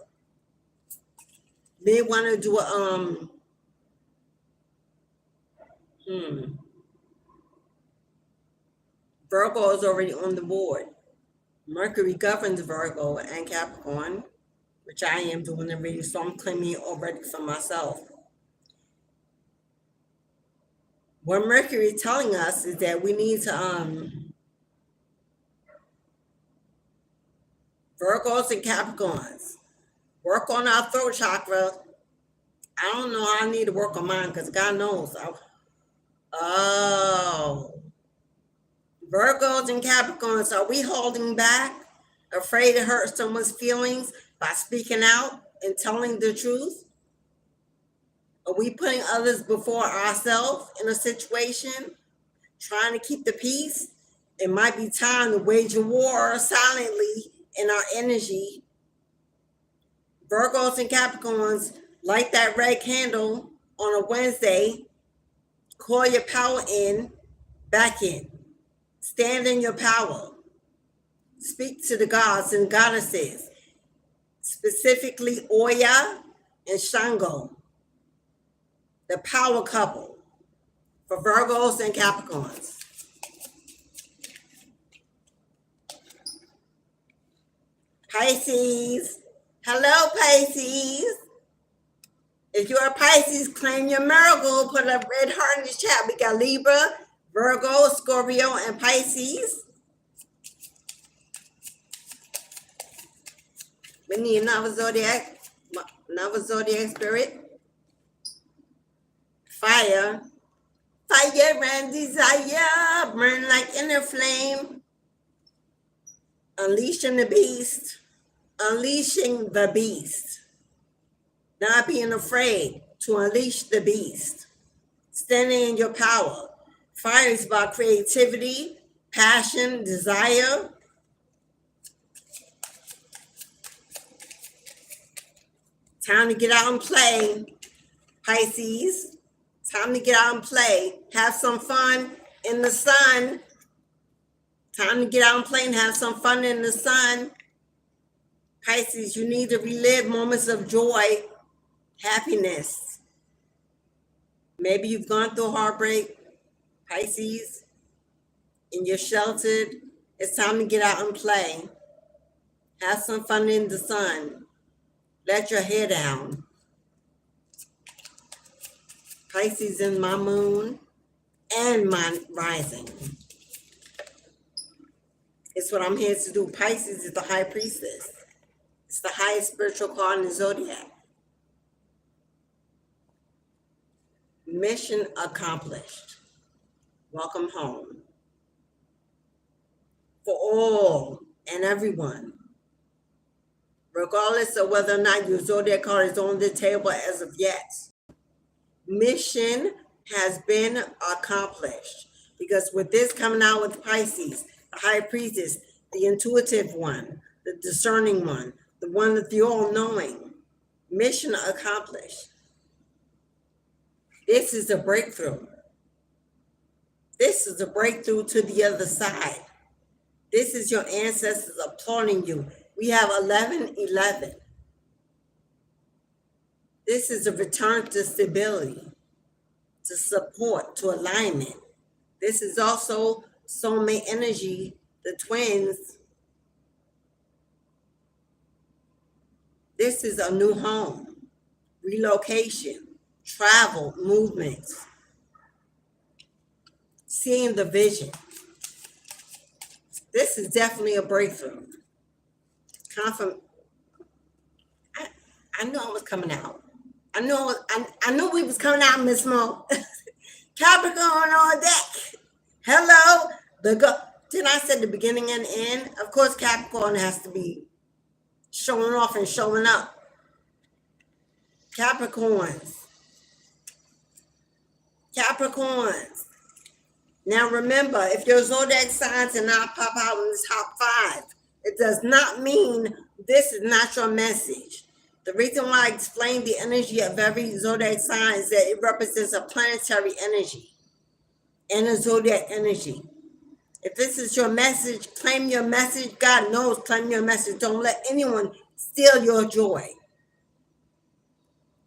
May want to do Virgo is already on the board. Mercury governs Virgo and Capricorn, which I am doing the reading, so I'm claiming it already for myself. What Mercury is telling us is that we need to Virgos and Capricorns work on our throat chakra. I don't know how I need to work on mine because God knows. Virgos and Capricorns, are we holding back, afraid to hurt someone's feelings by speaking out and telling the truth? Are we putting others before ourselves in a situation, trying to keep the peace? It might be time to wage a war silently in our energy. Virgos and Capricorns, light that red candle on a Wednesday. Call your power back in. Stand in your power. Speak to the gods and goddesses, specifically Oya and Shango, the power couple for Virgos and Capricorns. Pisces. Hello, Pisces. If you're a Pisces, claim your miracle. Put a red heart in the chat. We got Libra, Virgo, Scorpio, and Pisces. We need another zodiac spirit. Fire. Fire and desire burn like inner flame. Unleashing the beast. Unleashing the beast. Not being afraid to unleash the beast. Standing in your power. Fire is about creativity, passion, desire. Time to get out and play, Pisces. Time to get out and play. Have some fun in the sun. Time to get out and play and have some fun in the sun. Pisces, you need to relive moments of joy, happiness. Maybe you've gone through heartbreak, Pisces, and you're sheltered. It's time to get out and play. Have some fun in the sun. Let your hair down. Pisces in my moon and my rising. It's what I'm here to do. Pisces is the high priestess. It's the highest spiritual card in the zodiac. Mission accomplished. Welcome home. For all and everyone, regardless of whether or not your zodiac card is on the table as of yet, mission has been accomplished. Because with this coming out with Pisces, the high priestess, the intuitive one, the discerning one, the one that the all-knowing, mission accomplished. This is a breakthrough. This is a breakthrough to the other side. This is your ancestors applauding you. We have 1111. This is a return to stability, to support, to alignment. This is also soulmate energy, the twins. This is a new home, relocation, travel, movements, seeing the vision. This is definitely a breakthrough. I knew I was coming out. I knew we was coming out, Miss Mo. Capricorn on deck. Hello. Didn't I say the beginning and end? Of course, Capricorn has to be showing off and showing up. Capricorns. Now remember, if your zodiac signs are not pop out in the top 5, it does not mean this is not your message. The reason why I explained the energy of every zodiac sign is that it represents a planetary energy and a zodiac energy. If this is your message, claim your message. God knows, claim your message. Don't let anyone steal your joy.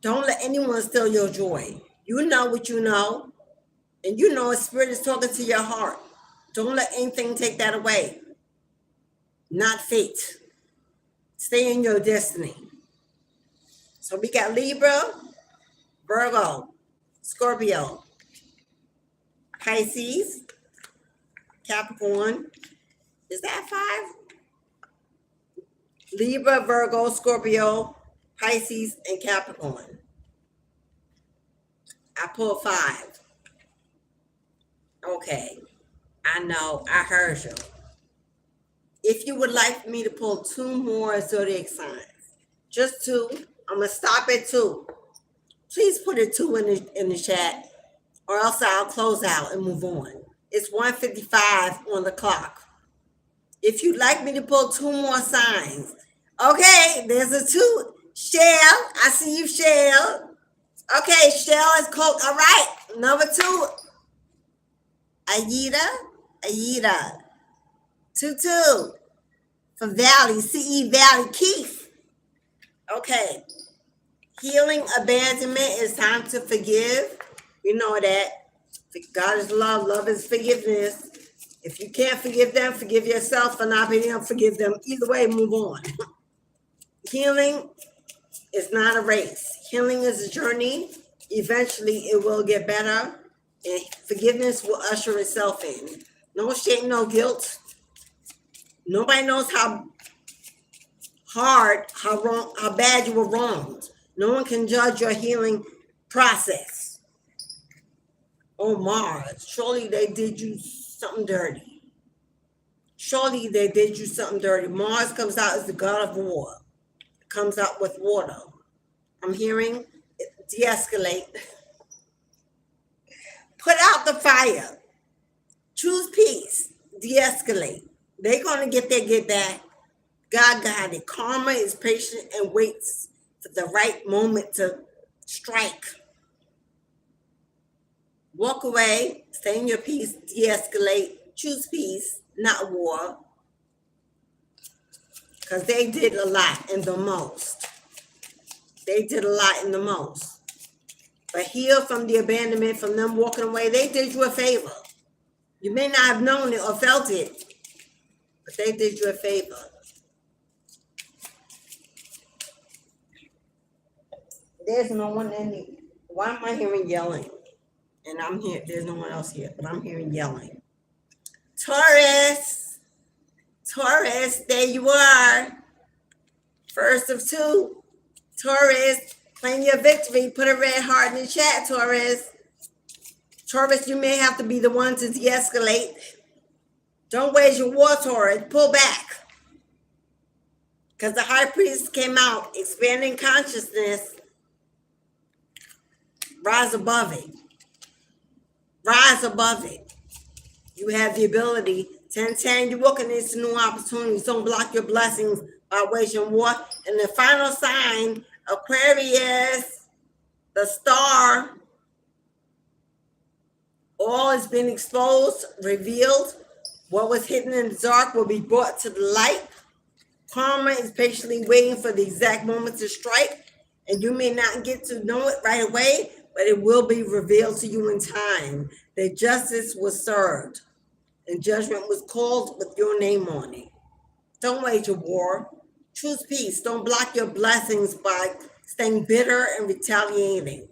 Don't let anyone steal your joy. You know what you know. And you know a spirit is talking to your heart. Don't let anything take that away. Not fate. Stay in your destiny. So we got Libra, Virgo, Scorpio, Pisces, Capricorn. Is that 5? Libra, Virgo, Scorpio, Pisces, and Capricorn. I pulled 5. Okay. I know. I heard you. If you would like me to pull 2 more zodiac signs, just 2, I'm going to stop at 2. Please put a 2 in the chat, or else I'll close out and move on. It's 1:55 on the clock. If you'd like me to pull 2 more signs, okay, there's a 2. Shell, I see you, Shell. Okay, Shell is cold. All right, number 2. Aida. 2-2 for Valley, CE Valley, Keith. Okay. Healing, abandonment, is time to forgive. You know that. God is love. Love is forgiveness. If you can't forgive them, forgive yourself for not being able to forgive them. Either way, move on. Healing is not a race. Healing is a journey. Eventually, it will get better. And forgiveness will usher itself in. No shame, no guilt. Nobody knows how hard, how bad you were wronged. No one can judge your healing process. Oh, Mars, surely they did you something dirty. Surely they did you something dirty. Mars comes out as the god of war. It comes out with water. I'm hearing de-escalate. Put out the fire. Choose peace. De-escalate. They're going to get back. God got it. Karma is patient and waits for the right moment to strike. Walk away. Stay in your peace. De-escalate. Choose peace, not war. Because they did a lot and the most. They did a lot and the most. But heal from the abandonment, from them walking away. They did you a favor. You may not have known it or felt it, but they did you a favor. There's no one in the... Why am I hearing yelling? And I'm here. There's no one else here, but I'm hearing yelling. Taurus. Taurus, there you are. First of 2. Taurus, claim your victory. Put a red heart in the chat, Taurus. Taurus, you may have to be the one to de-escalate. Don't wage your war, Taurus. Pull back. Because the high priest came out, expanding consciousness. Rise above it. Rise above it. You have the ability. 10-10, you're walking into new opportunities. Don't block your blessings by waging war. And the final sign, Aquarius, the star, all has been exposed, revealed. What was hidden in the dark will be brought to the light. Karma is patiently waiting for the exact moment to strike. And you may not get to know it right away, but it will be revealed to you in time that justice was served and judgment was called with your name on it. Don't wage a war. Choose peace. Don't block your blessings by staying bitter and retaliating.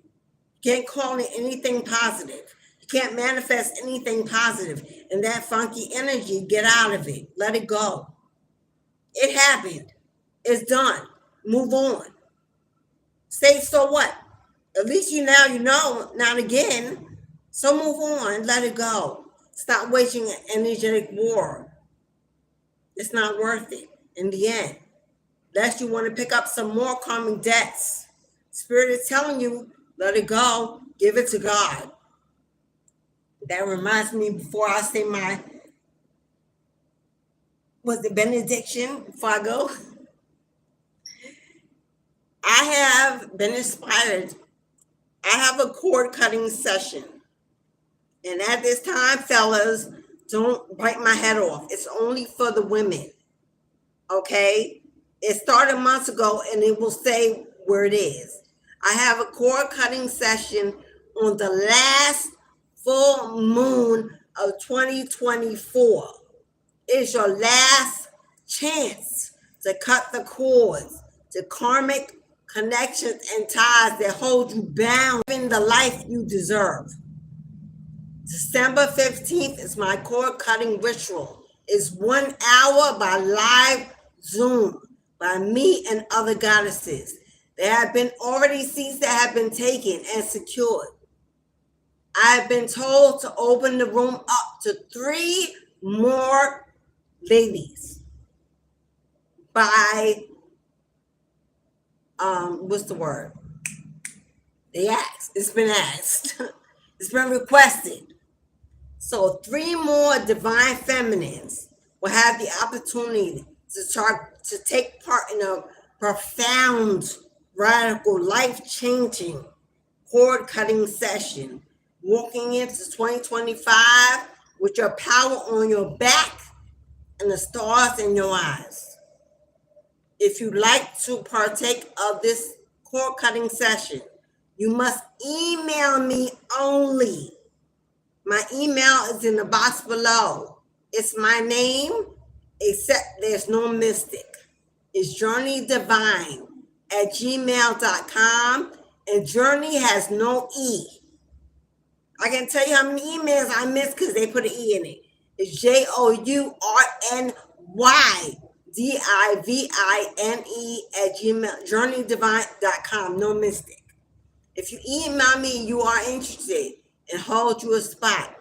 You can't call it anything positive. You can't manifest anything positive. And that funky energy, get out of it. Let it go. It happened. It's done. Move on. Say, so what? At least you know, not again. So move on, let it go. Stop waging an energetic war. It's not worth it in the end. Unless you want to pick up some more karmic debts. Spirit is telling you, let it go, give it to God. That reminds me, before I say my, benediction, before I go? I have been inspired. I have a cord cutting session. And at this time, fellas, don't bite my head off. It's only for the women. Okay? It started months ago and it will say where it is. I have a cord cutting session on the last full moon of 2024. It's your last chance to cut the cords, to karmic connections and ties that hold you bound in the life you deserve. December 15th is my cord cutting ritual. It's 1 hour by live Zoom by me and other goddesses. There have been already seats that have been taken and secured. I have been told to open the room up to 3 more ladies by, what's the word? They asked. It's been asked. It's been requested. So 3 more divine feminines will have the opportunity to take part in a profound, radical, life-changing cord-cutting session, walking into 2025 with your power on your back and the stars in your eyes. If you'd like to partake of this cord-cutting session, you must email me only. My email is in the box below. It's my name, except there's no mystic. It's journeydivine@gmail.com, and journey has no E. I can tell you how many emails I missed because they put an E in it. It's journydivine@gmail, journeydivine.com, no mystic. If you email me, you are interested and hold you a spot.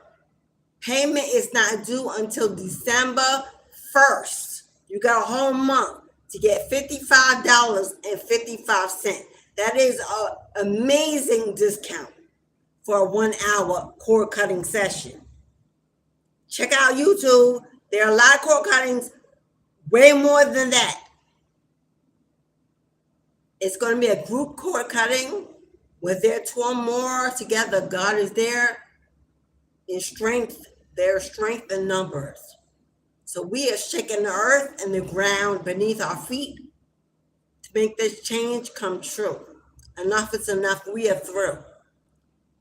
Payment is not due until December 1st. You got a whole month to get $55.55. That is an amazing discount for a 1 hour cord cutting session. Check out YouTube. There are a lot of cord cuttings, way more than that. It's going to be a group cord cutting. Where there are 2 or more together, God is there in strength. There's strength in numbers. So we are shaking the earth and the ground beneath our feet to make this change come true. Enough is enough. We are through.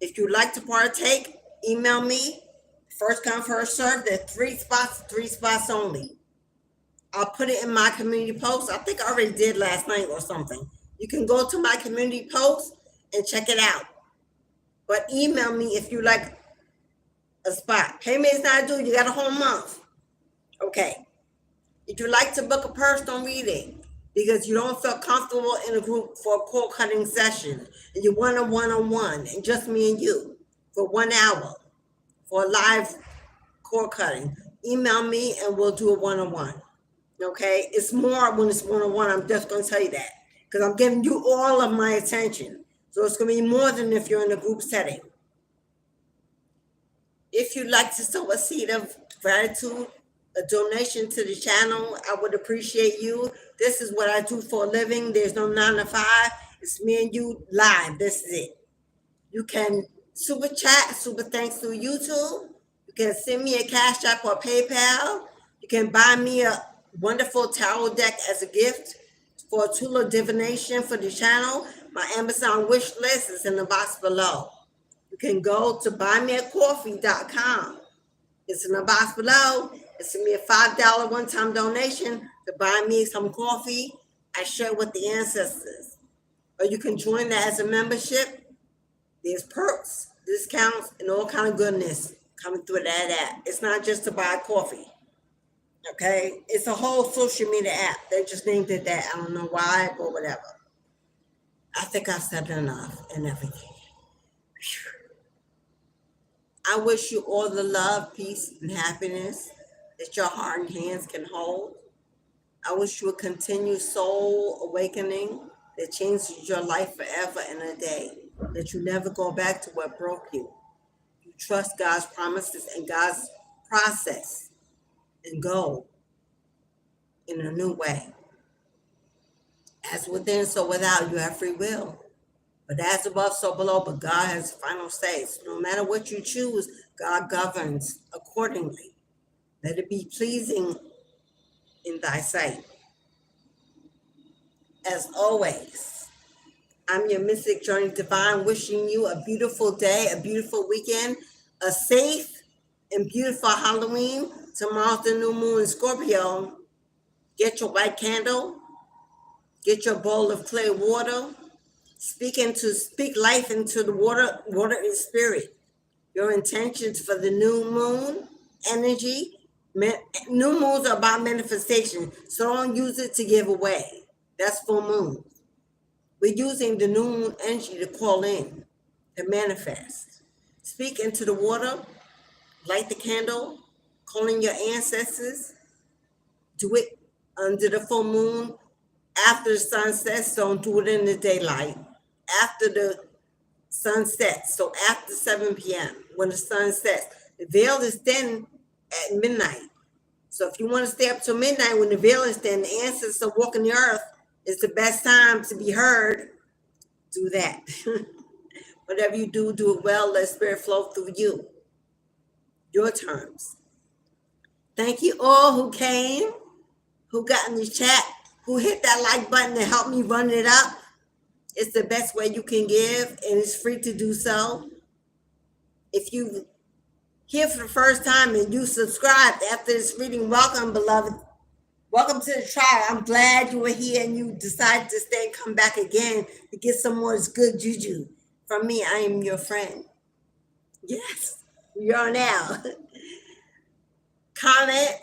If you'd like to partake, email me. First come, first serve. There are 3 spots, 3 spots only. I'll put it in my community post. I think I already did last night or something. You can go to my community post and check it out. But email me if you like a spot. Payment is not due. You got a whole month. Okay. If you like to book a personal reading because you don't feel comfortable in a group for a cord cutting session and you want a one-on-one and just me and you for 1 hour for a live cord cutting, email me and we'll do a one-on-one. Okay. It's more when it's one-on-one. I'm just going to tell you that because I'm giving you all of my attention. So it's going to be more than if you're in a group setting. If you'd like to sow a seed of gratitude, a donation to the channel, I would appreciate you. This is what I do for a living. There's no 9 to 5. It's me and you live. This is it. You can super chat, super thanks through YouTube. You can send me a Cash App or PayPal. You can buy me a wonderful tarot deck as a gift for a tool of divination for the channel. My Amazon wish list is in the box below. You can go to buymeacoffee.com. It's in the box below. It's me a $5 one-time donation to buy me some coffee. I share with the ancestors. Or you can join that as a membership. There's perks, discounts, and all kind of goodness coming through that app. It's not just to buy coffee. Okay? It's a whole social media app. They just named it that. I don't know why, but whatever. I think I've said enough and everything. I wish you all the love, peace, and happiness that your heart and hands can hold. I wish you a continued soul awakening that changes your life forever and a day, that you never go back to what broke you. You trust God's promises and God's process and go in a new way. As within, so without, you have free will. But as above, so below, but God has final say. So no matter what you choose, God governs accordingly. Let it be pleasing in thy sight. As always, I'm your Mystic Journey Divine, wishing you a beautiful day, a beautiful weekend. a safe and beautiful Halloween. Tomorrow's the new moon in Scorpio. Get your white candle. Get your bowl of clear water. Speak life into the water. Water is spirit. Your intentions for the new moon energy. New moons are about manifestation, so don't use it to give away. That's full moon. We're using the new moon energy to call in, to manifest. Speak into the water, light the candle, call in your ancestors. Do it under the full moon, after the sun sets. Don't do it in the daylight. After the sun sets, so after 7 p.m. when the sun sets. The veil is thin at midnight. So if you want to stay up till midnight when the veil is thin, the ancestors are walking the earth, it's the best time to be heard. Do that. Whatever you do, do it well. Let spirit flow through you. Your terms. Thank you all who came, who got in the chat, who hit that like button to help me run it up. It's the best way you can give, and it's free to do so. If you here for the first time and you subscribed after this reading, welcome, beloved. Welcome to the tribe. I'm glad you were here and you decided to stay and come back again to get some more good juju. From me, I am your friend. Yes, we are now. Comment,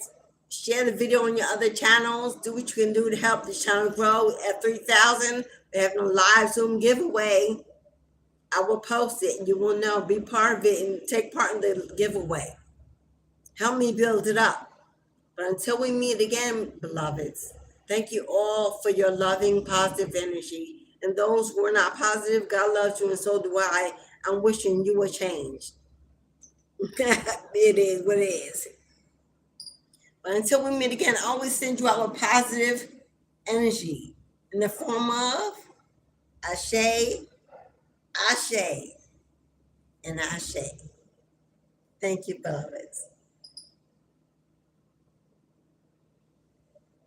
share the video on your other channels. Do what you can do to help the channel grow. At 3,000, we have no live Zoom giveaway. I will post it and you will know. Be part of it and take part in the giveaway. Help me build it up. But until we meet again, beloveds, thank you all for your loving, positive energy. And those who are not positive, God loves you and so do I. I'm wishing you a change. It is what it is. But until we meet again, I always send you out a positive energy in the form of Ashe, Ashe, and Ashe. Thank you, beloved.